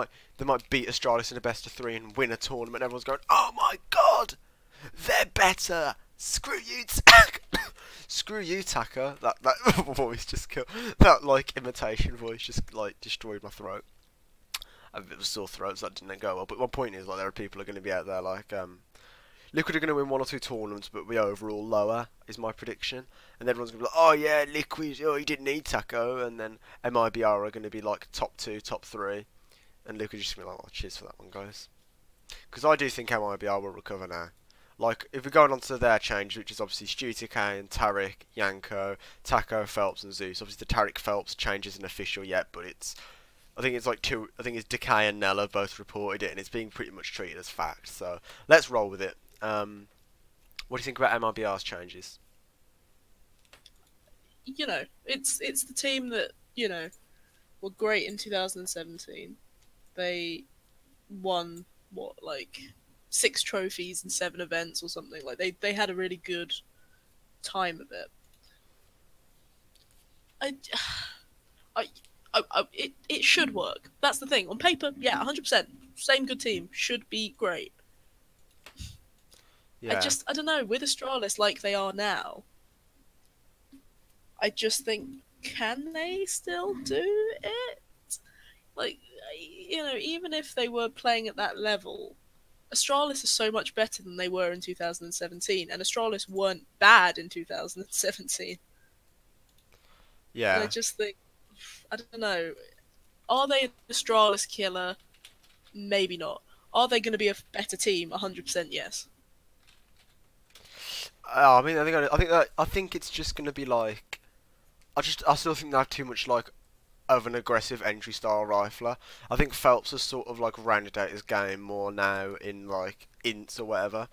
might beat Astralis in a best of 3 and win a tournament. And everyone's going, oh my god, they're better. Screw you, screw you, Taka. That voice just killed. That like imitation voice just like destroyed my throat. I have a bit of a sore throat, so that didn't go well. But my point is, like, there are people who are going to be out there like Liquid are going to win 1 or 2 tournaments, but be overall lower, is my prediction. And everyone's going to be like, oh yeah, Liquid, oh, he didn't need Taco. And then MIBR are going to be like top 2, top 3. And Liquid just going to be like, oh, cheers for that one, guys. Because I do think MIBR will recover now. Like, if we're going on to their change, which is obviously Stu TK, Tariq, Yanko, Taco, Phelps, and Zeus. Obviously, the Tariq Phelps change isn't official yet, but I think it's Decay and Nella both reported it, and it's being pretty much treated as fact. So let's roll with it. What do you think about MIBR's changes? You know, it's the team that, you know, were great in 2017. They won what, like 6 trophies in 7 events or something. Like they had a really good time of it. It should work. That's the thing. On paper, yeah, 100%. Same good team should be great. Yeah. I don't know, with Astralis like they are now, I just think, can they still do it? Like, you know, even if they were playing at that level, Astralis is so much better than they were in 2017, and Astralis weren't bad in 2017. Yeah. And I just think, I don't know, are they an Astralis killer? Maybe not. Are they going to be a better team? 100% yes. I mean, I think it's just gonna be like, I still think they have too much like of an aggressive entry style rifler. I think Phelps has sort of like rounded out his game more now in like ints or whatever.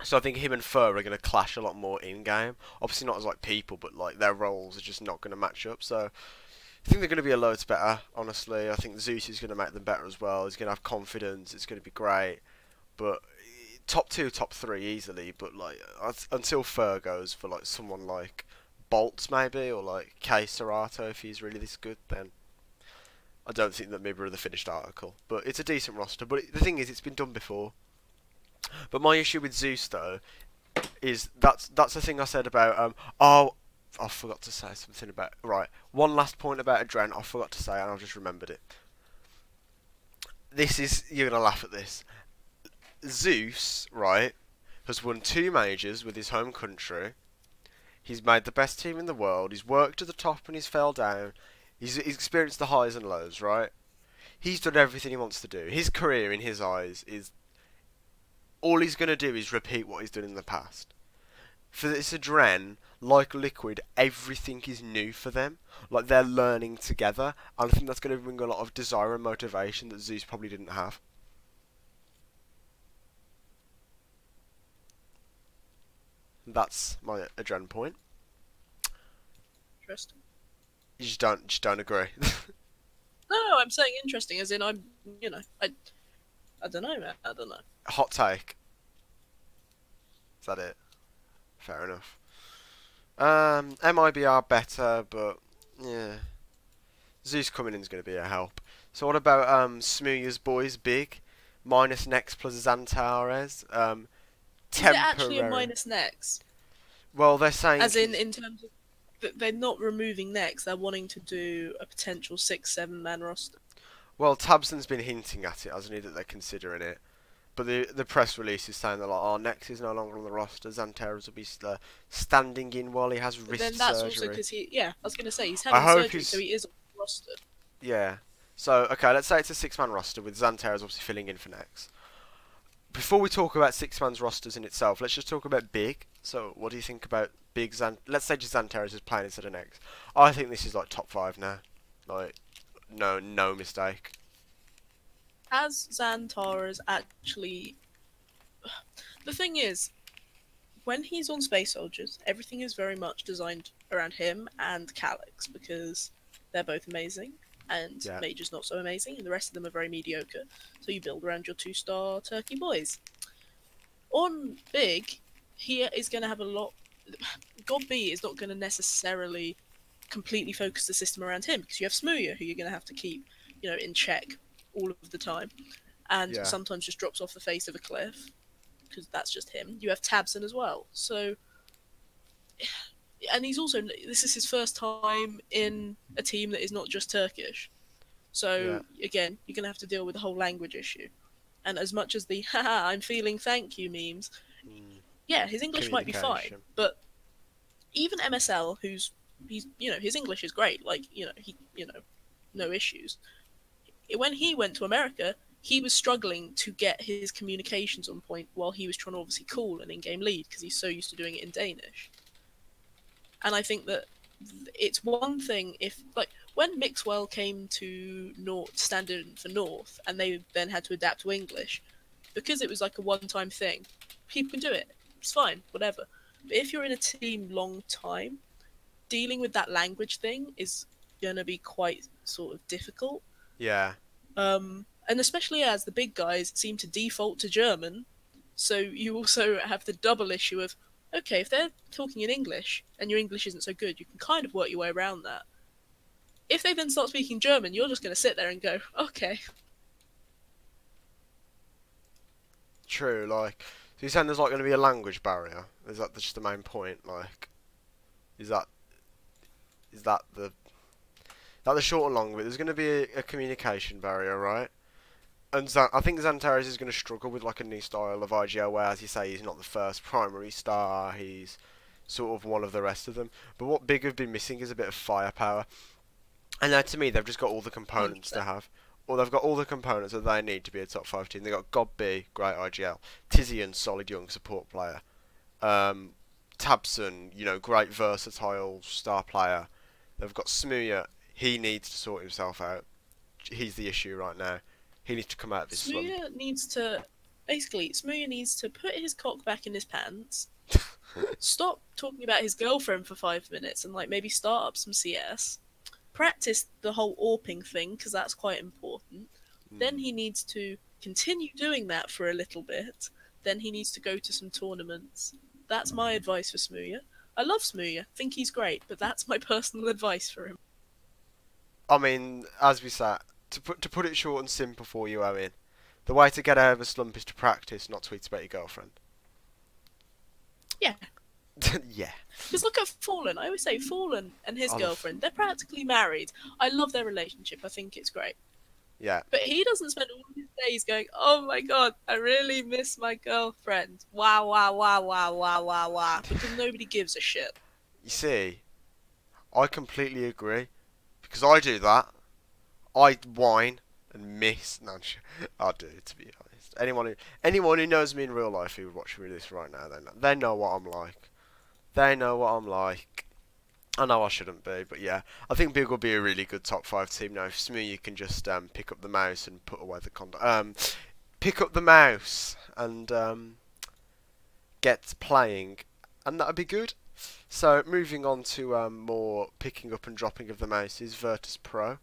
So I think him and Fur are gonna clash a lot more in game. Obviously not as like people, but like their roles are just not gonna match up. So I think they're going to be a loads better, honestly. I think Zeus is going to make them better as well. He's going to have confidence. It's going to be great. But top 2, top 3 easily. But like until Fur goes for like someone like Bolts maybe, or like K Serato, if he's really this good, then I don't think that Mibra are the finished article. But it's a decent roster. But the thing is, it's been done before. But my issue with Zeus though is that's the thing I said about oh, I forgot to say something about, right, one last point about Adren I forgot to say and I've just remembered it. This is, you're gonna laugh at this. Zeus, right, has won 2 majors with his home country. He's made the best team in the world. He's worked to the top and he's fell down. He's experienced the highs and lows, right? He's done everything he wants to do. His career, in his eyes, is all he's gonna do is repeat what he's done in the past. For this Adren, like Liquid, everything is new for them. Like, they're learning together. And I think that's going to bring a lot of desire and motivation that Zeus probably didn't have. That's my Adren point. Interesting. You just don't agree. No, I'm saying interesting, as in I don't know, man. I don't know. Hot take. Is that it? Fair enough. MIB are better, but yeah. Zeus coming in is going to be a help. So what about Smooya's boys, Big, minus Nex plus Xantares, Is it actually a minus Nex? Well, they're saying, as in terms of they're not removing Nex. They're wanting to do a potential 6-7 man roster. Well, Tabson's been hinting at it, hasn't he, that they're considering it. But the press release is saying that, like, oh, Nex is no longer on the roster. Xantares will be standing in while he has wrist surgery. Then that's also because I was going to say, he's having surgery, so he is on the roster. Yeah. So, okay, let's say it's a 6-man roster with Xantares obviously filling in for Nex. Before we talk about 6-man's rosters in itself, let's just talk about Big. So, what do you think about Big Let's say just Xantares is playing instead of Nex. I think this is, like, top 5 now. Like, no mistake. As Xantares actually... The thing is, when he's on Space Soldiers, everything is very much designed around him and Calyx, because they're both amazing, and Major's not so amazing, and the rest of them are very mediocre, so you build around your 2-star Turkey boys. On Big, he is going to have a lot... God B is not going to necessarily completely focus the system around him, because you have Smooya, who you're going to have to keep, in check all of the time, and sometimes just drops off the face of a cliff, because that's just him. You have Tabson as well, so... And he's also... This is his first time in a team that is not just Turkish. So, again, you're going to have to deal with the whole language issue. And as much as the, haha, I'm feeling thank you memes, his English might be fine, but even MSL, his English is great, like, no issues. When he went to America, he was struggling to get his communications on point while he was trying to obviously call an in-game lead, because he's so used to doing it in Danish. And I think that it's one thing if, like, when Mixwell came to stand in for North, and they then had to adapt to English, because it was like a one-time thing, people can do it. It's fine, whatever. But if you're in a team long time, dealing with that language thing is going to be quite sort of difficult. Yeah. And especially as the big guys seem to default to German, so you also have the double issue of, okay, if they're talking in English and your English isn't so good, you can kind of work your way around that. If they then start speaking German, you're just going to sit there and go, okay. True, like, so you're saying there's like going to be a language barrier? Is that just the main point? Like, is that the short and long of it? There's going to be a communication barrier, right? And I think Xantares is going to struggle with like a new style of IGL, where, as you say, he's not the first primary star. He's sort of one of the rest of them. But what Big have been missing is a bit of firepower. And now, to me, they've just got all the components to have. Or they've got all the components that they need to be a top 5 team. They've got God B, great IGL. Tizian, solid young support player. Tabson, great versatile star player. They've got Smooya. He needs to sort himself out. He's the issue right now. He needs to come out of this slump. Smooya needs to put his cock back in his pants, stop talking about his girlfriend for 5 minutes, and like maybe start up some CS, practice the whole AWPing thing, because that's quite important. Then he needs to continue doing that for a little bit. Then he needs to go to some tournaments. That's my advice for Smooya. I love Smooya, think he's great, but that's my personal advice for him. I mean, as we said, to put it short and simple for you, Owen, the way to get out of a slump is to practice, not tweet about your girlfriend. Yeah. Yeah. Because look at Fallen. I always say Fallen and his girlfriend, they're practically married. I love their relationship. I think it's great. Yeah. But he doesn't spend all his days going, oh my god, I really miss my girlfriend. Wow, wow, wow, wow, wow, wow, wow. Because nobody gives a shit. You see, I completely agree. Because I do that. I whine and miss. No, I do, to be honest. Anyone who knows me in real life who would watch me this right now, they know what I'm like. They know what I'm like. I know I shouldn't be, but yeah. I think Big will be a really good top 5 team now. If Smoothie can just pick up the mouse and put away the content. Pick up the mouse and get playing. And that would be good. So, moving on to more picking up and dropping of the mouse is Virtus Pro.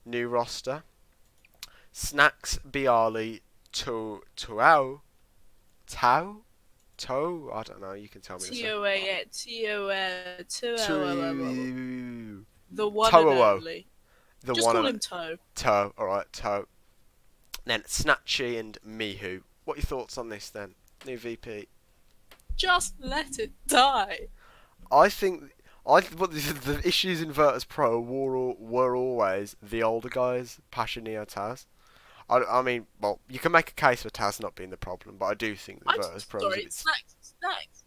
New roster. Snacks, Bialy, Tau? I don't know, you can tell me the one and only. Just call him Toe. Toe, alright, Toe. Then Snatchy and Mihu. What are your thoughts on this then? New VP. Just let it die. I think the issues in Virtus Pro were always the older guys, Passionio, Taz. I mean, well, you can make a case for Taz not being the problem, but I do think the Virtus Pro.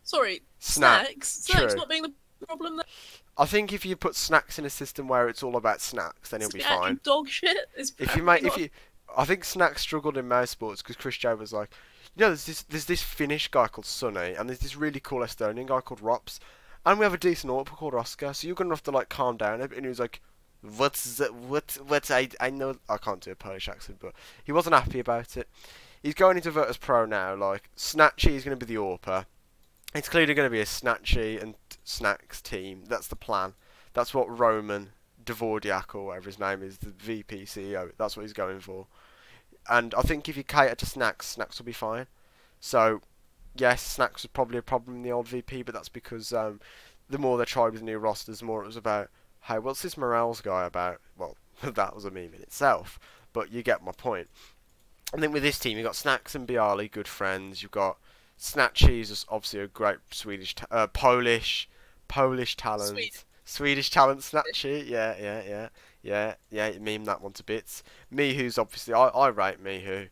Sorry, Snacks not being the problem. I think if you put Snacks in a system where it's all about Snacks, then he'll be fine. Dog shit. I think Snacks struggled in mouse sports because Chris Joe was like, you know, there's this Finnish guy called Sonny, and there's this really cool Estonian guy called Rops, and we have a decent AWP called Oscar, so you're gonna have to like calm down a bit. And he was like, I know I can't do a Polish accent, but he wasn't happy about it. He's going into Virtus Pro now. Like Snatchy is going to be the AWPer. It's clearly going to be a Snatchy and Snacks team. That's the plan. That's what Roman Dvordiak or whatever his name is, the VP CEO. That's what he's going for. And I think if you cater to Snacks, Snacks will be fine. So yes, Snacks was probably a problem in the old VP, but that's because the more they tried with new rosters, the more it was about, hey, what's this Morales guy about? Well, that was a meme in itself, but you get my point. And then with this team, you've got Snacks and Bialy, good friends. You've got Snatchy, is obviously a great Polish talent. Swedish talent, Snatchy. Yeah, you meme that one to bits. Mihu's obviously, I rate Mihu.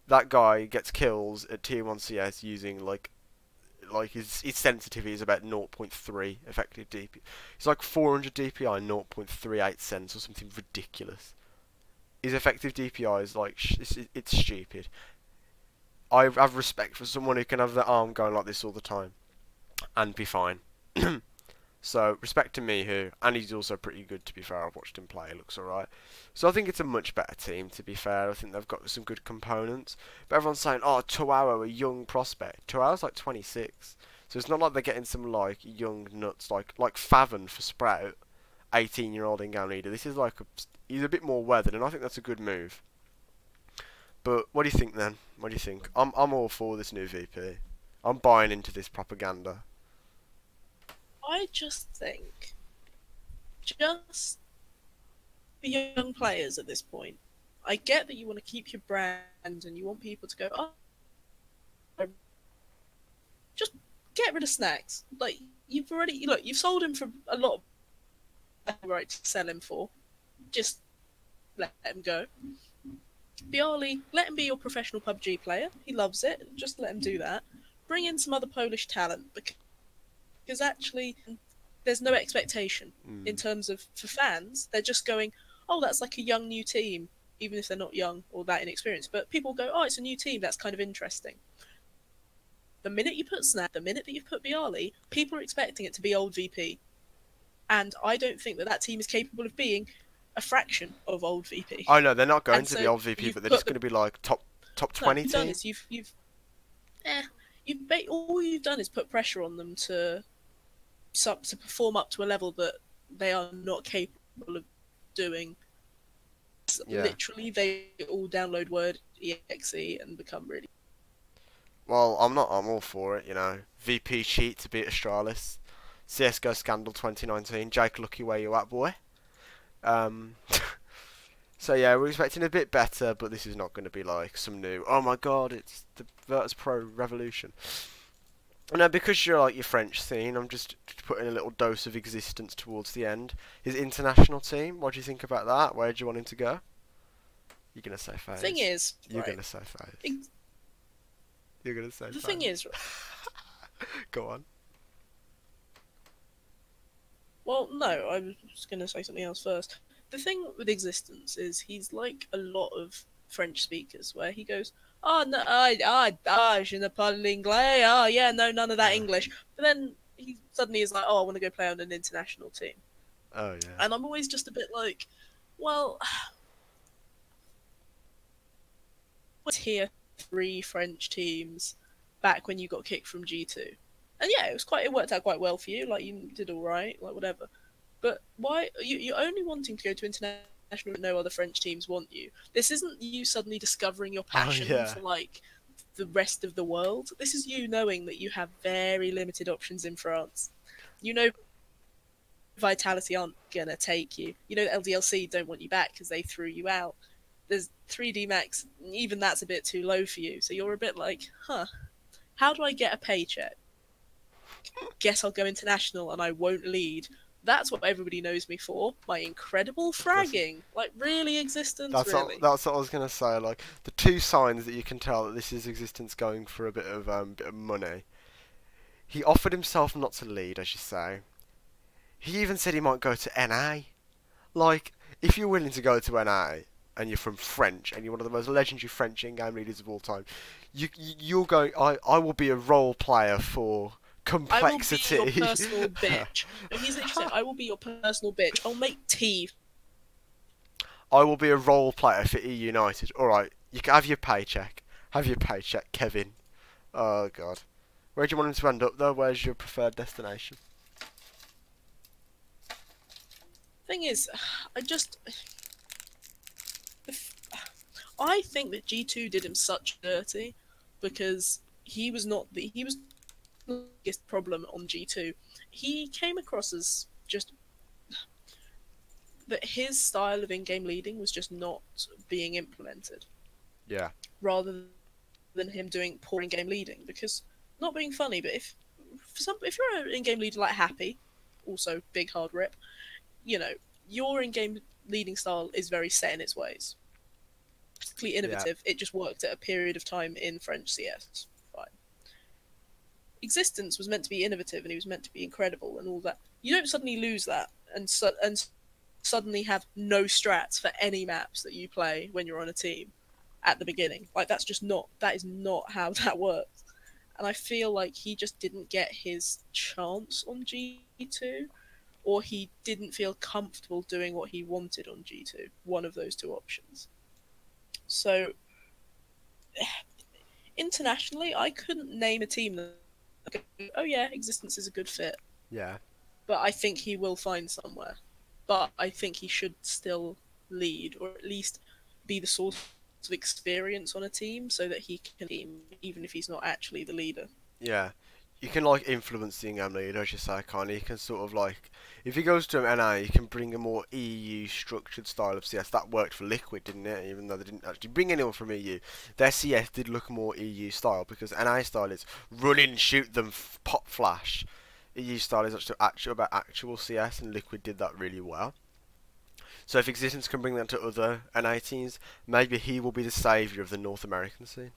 That guy gets kills at tier 1 CS using like his sensitivity is about 0.3 effective DPI. He's like 400 DPI, 0.38 cents or something ridiculous. His effective DPI is like it's stupid. I have respect for someone who can have their arm going like this all the time and be fine. So respect to Mihu, and he's also pretty good, to be fair. I've watched him play, he looks alright. So I think it's a much better team, to be fair. I think they've got some good components. But everyone's saying, oh, Tuao, a young prospect. Tuao's like 26. So it's not like they're getting some like young nuts like Favon for Sprout, 18-year-old in-game leader. This is like he's a bit more weathered, and I think that's a good move. But what do you think then? What do you think? I'm all for this new VP. I'm buying into this propaganda. I just think, just for young players at this point, I get that you want to keep your brand and you want people to go, oh, just get rid of Snacks. Like, you've sold him for a lot of right to sell him for. Just let him go. Bialy, let him be your professional PUBG player. He loves it. Just let him do that. Bring in some other Polish talent, because actually there's no expectation in terms of, for fans, they're just going, oh, that's like a young new team, even if they're not young or that inexperienced. But people go, oh, it's a new team, that's kind of interesting. The minute you put Snap, the minute that you put Bialy, people are expecting it to be old VP. And I don't think that team is capable of being a fraction of old VP. I know, they're not going to be old VP, but they're just going to be like top 20 team. All you've done is put pressure on them to perform up to a level that they are not capable of doing. Yeah. Literally, they all download Word exe and become really. Well, I'm not. I'm all for it. You know, VP cheat to beat Astralis. CS:GO scandal 2019. Jake, lucky where you at, boy. Um. So yeah, we're expecting a bit better, but this is not going to be like some new. Oh my God, it's the Virtus Pro revolution. No, because you're like your French scene, I'm just putting a little dose of existence towards the end. His international team, what do you think about that? Where do you want him to go? You're gonna say Thing FaZe. is, You're right. gonna say FaZe. You're gonna say The thing FaZe. is, Go on. well, no, I was going to say something else first. The thing with existence is he's like a lot of French speakers, where he goes, "Oh no, je ne parle l'anglais. Oh yeah, no, none of that English." But then he suddenly is like, "Oh, I want to go play on an international team," Oh yeah. and I'm always just a bit like, "Well, was here 3 French teams back when you got kicked from G2, and yeah, it worked out quite well for you. Like you did all right, like whatever." But why you're only wanting to go to international? No other French teams want you. This isn't you suddenly discovering your Oh passion yeah. for like the rest of the world. This is you knowing that you have very limited options in France. You know Vitality aren't gonna take you. You know LDLC don't want you back because they threw you out. There's 3D Max, even that's a bit too low for you. So you're a bit like, huh? How do I get a paycheck? Guess I'll go international and I won't lead. That's what everybody knows me for. My incredible fragging. Like, really, existence, really. That's what I was gonna say. Like the two signs that you can tell that this is existence going for a bit of money. He offered himself not to lead, as you say. He even said he might go to NA. Like, if you're willing to go to NA and you're from French and you're one of the most legendary French in-game leaders of all time, you're going. I will be a role player for complexity. I will be your personal bitch. No, he's literally said, I will be your personal bitch. I'll make tea. I will be a role player for E United. All right, you can have your paycheck. Have your paycheck, Kevin. Oh God, where do you want him to end up though? Where's your preferred destination? Thing is, I just. I think that G2 did him such dirty because he was not the biggest problem on G2. He came across as just that his style of in-game leading was just not being implemented, Yeah. rather than him doing poor in-game leading. Because, not being funny, but if you're an in-game leader like Happy, also big hard rip, you know, your in-game leading style is very set in its ways. Particularly innovative, it just worked at a period of time in French CS. Fine. Existence was meant to be innovative and he was meant to be incredible and all that. You don't suddenly lose that and suddenly have no strats for any maps that you play when you're on a team at the beginning. Like that is not how that works. And I feel like he just didn't get his chance on G2, or he didn't feel comfortable doing what he wanted on G2. One of those two options. So, internationally, I couldn't name a team that, oh yeah, Existence is a good fit. Yeah. But I think he will find somewhere. But I think he should still lead, or at least be the source of experience on a team, so that he can team, even if he's not actually the leader. Yeah. You can like influence the in-game leader, as you say, kind of. You can sort of like, if he goes to NA, you can bring a more EU structured style of CS. That worked for Liquid, didn't it? Even though they didn't actually bring anyone from EU, their CS did look more EU style because NA style is run in, shoot them, pop flash. EU style is actually about actual CS, and Liquid did that really well. So if Existence can bring that to other NA teams, maybe he will be the saviour of the North American scene.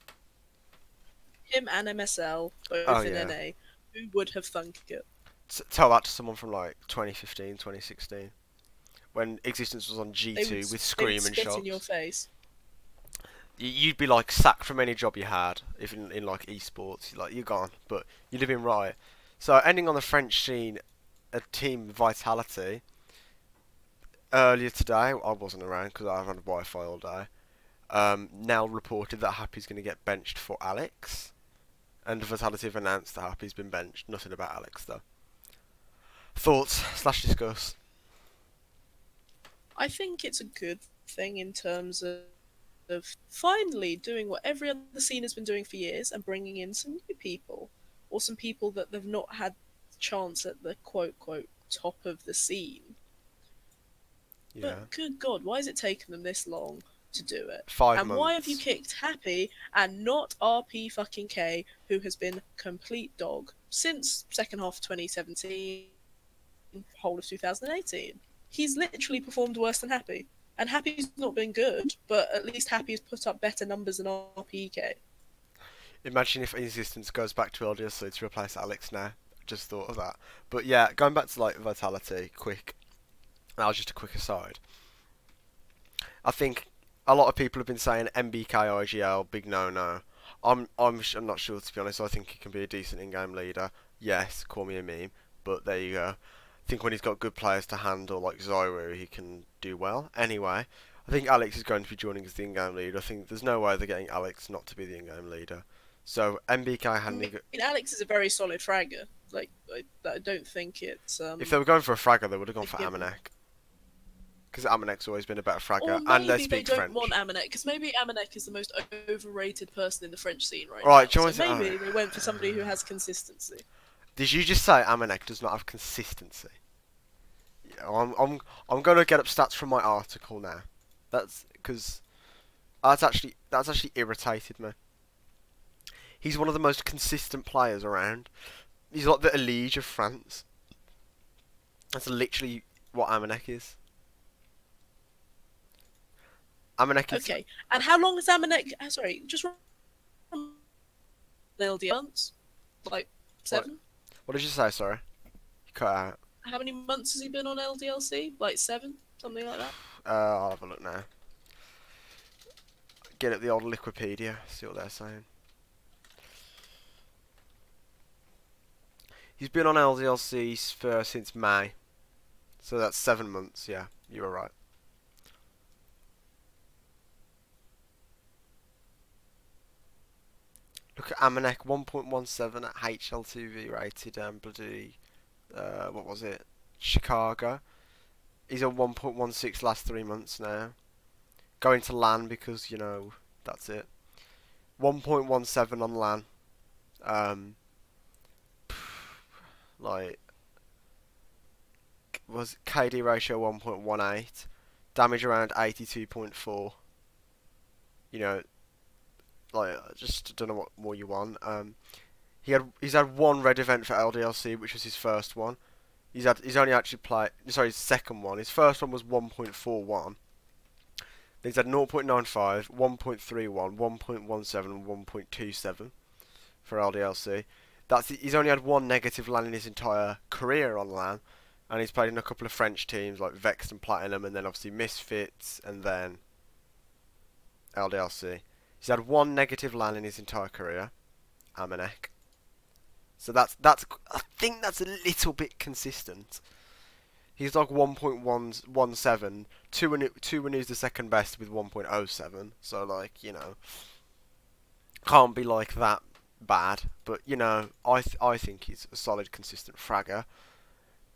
Him and MSL, both in NA, who would have thunk it? Tell that to someone from like 2015, 2016, when Existence was on G2 with Scream and Shots. In your face. You'd be like sacked from any job you had, even in like esports. Like you're gone, but you'd have been right. So ending on the French scene, a team Vitality. Earlier today, I wasn't around because I had Wi-Fi all day. Now reported that Happy's going to get benched for Alex. And Vitality have announced that Happy's been benched. Nothing about Alex though. Thoughts / discuss. I think it's a good thing in terms of finally doing what every other scene has been doing for years and bringing in some new people, or some people that they've not had chance at the quote top of the scene. Yeah. But good God, why has it taken them this long to do it? 5 And why have you months. kicked Happy and not RP fucking K, who has been complete dog since second half of 2017, whole of 2018? He's literally performed worse than Happy. And Happy's not been good, but at least Happy's put up better numbers than RPK. Imagine if Existence goes back to LDLC to replace Alex now. Just thought of that. But yeah, going back to like Vitality, quick. That was just a quick aside. I think a lot of people have been saying MBK IGL, big no-no. I'm not sure, to be honest. I think he can be a decent in-game leader. Yes, call me a meme, but there you go. I think when he's got good players to handle, like Zyro, he can do well. Anyway, I think Alex is going to be joining as the in-game leader. I think there's no way they're getting Alex not to be the in-game leader. So MBK handling. Alex is a very solid fragger. Like I don't think it's. If they were going for a fragger, they would have gone for given. Amanek. Because Amanek's always been a better fragger, Or and they maybe they speak don't French. want Amanek, because maybe Amanek is the most overrated person in the French scene right Right, now. So maybe they went for somebody who has consistency. Did you just say Amanek does not have consistency? Yeah, I'm going to get up stats from my article now. That's because that's actually irritated me. He's one of the most consistent players around. He's like the Elige of France. That's literally what Amanek is. Amanek is... Okay, and how long has Amanek... sorry, just... LDL months? Like, 7? What did you say, sorry? You cut out. How many months has he been on LDLC? Like 7? Something like that? I'll have a look now. Get at the old Wikipedia, see what they're saying. He's been on LDLC since May. So that's 7 months, yeah, you were right. Look at Amanek, 1.17 at HL2V rated, bloody, what was it? Chicago. He's on 1.16 last 3 months now. Going to LAN because, you know, that's it. 1.17 on LAN. Like, was KD ratio 1.18. Damage around 82.4. You know, like, I just don't know what more you want. He's had one red event for LDLC, which was his first one. He's only actually played, sorry, his second one. His first one was 1.41. Then he's had 0.95, 1.31, 1.17, and 1.27 for LDLC. He's only had one negative LAN in his entire career on LAN, and he's played in a couple of French teams like Vexed and Platinum, and then obviously Misfits, and then LDLC. He's had one negative LAN in his entire career, Amanek. So that's I think that's a little bit consistent. He's like 1.17. Two when he's the second best with 1.07. So like, you know, can't be like that bad. But you know, I think he's a solid, consistent fragger.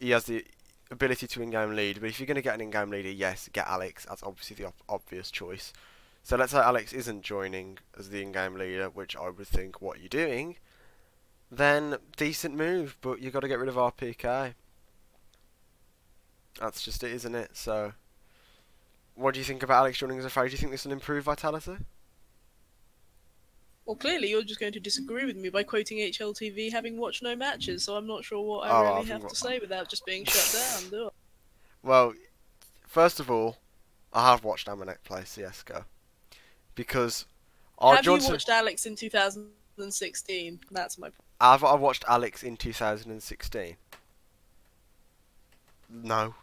He has the ability to in-game lead. But if you're going to get an in-game leader, yes, get Alex. That's obviously the obvious choice. So let's say Alex isn't joining as the in-game leader, which I would think, what are you doing? Then decent move, but you got to get rid of RPK. That's just it, isn't it? So, what do you think about Alex joining as a fragger? Do you think this will improve Vitality? Well, clearly you're just going to disagree with me by quoting HLTV having watched no matches, so I'm not sure what I really have to say without just being shut down, do I? Well, first of all, I have watched Amanek play CSGO. Because... Have you watched Alex in 2016? That's my point. Have I watched Alex in 2016? No.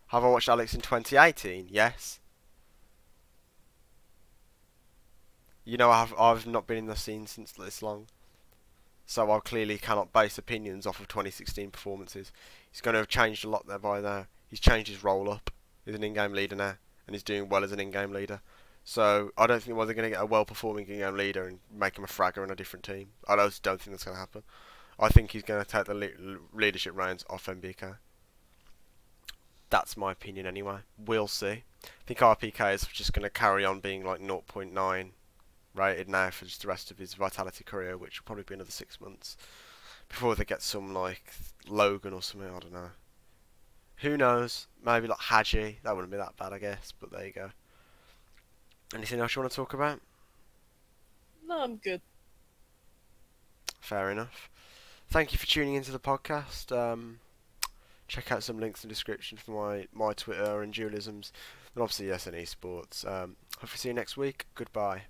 Have I watched Alex in 2018? Yes. You know, I've not been in the scene since this long. So I clearly cannot base opinions off of 2016 performances. He's going to have changed a lot there by now. He's changed his role up. He's an in-game leader now. And he's doing well as an in-game leader. So I don't think they're going to get a well-performing in-game leader and make him a fragger in a different team. I just don't think that's going to happen. I think he's going to take the leadership reins off MBK. That's my opinion anyway. We'll see. I think RPK is just going to carry on being like 0 0.9 rated now for just the rest of his Vitality career, which will probably be another 6 months before they get some like Logan or something. I don't know. Who knows? Maybe like Haji. That wouldn't be that bad, I guess. But there you go. Anything else you want to talk about? No, I'm good. Fair enough. Thank you for tuning into the podcast. Check out some links in the description for my Twitter and dualisms, and obviously yes, and esports. Hope to see you next week. Goodbye.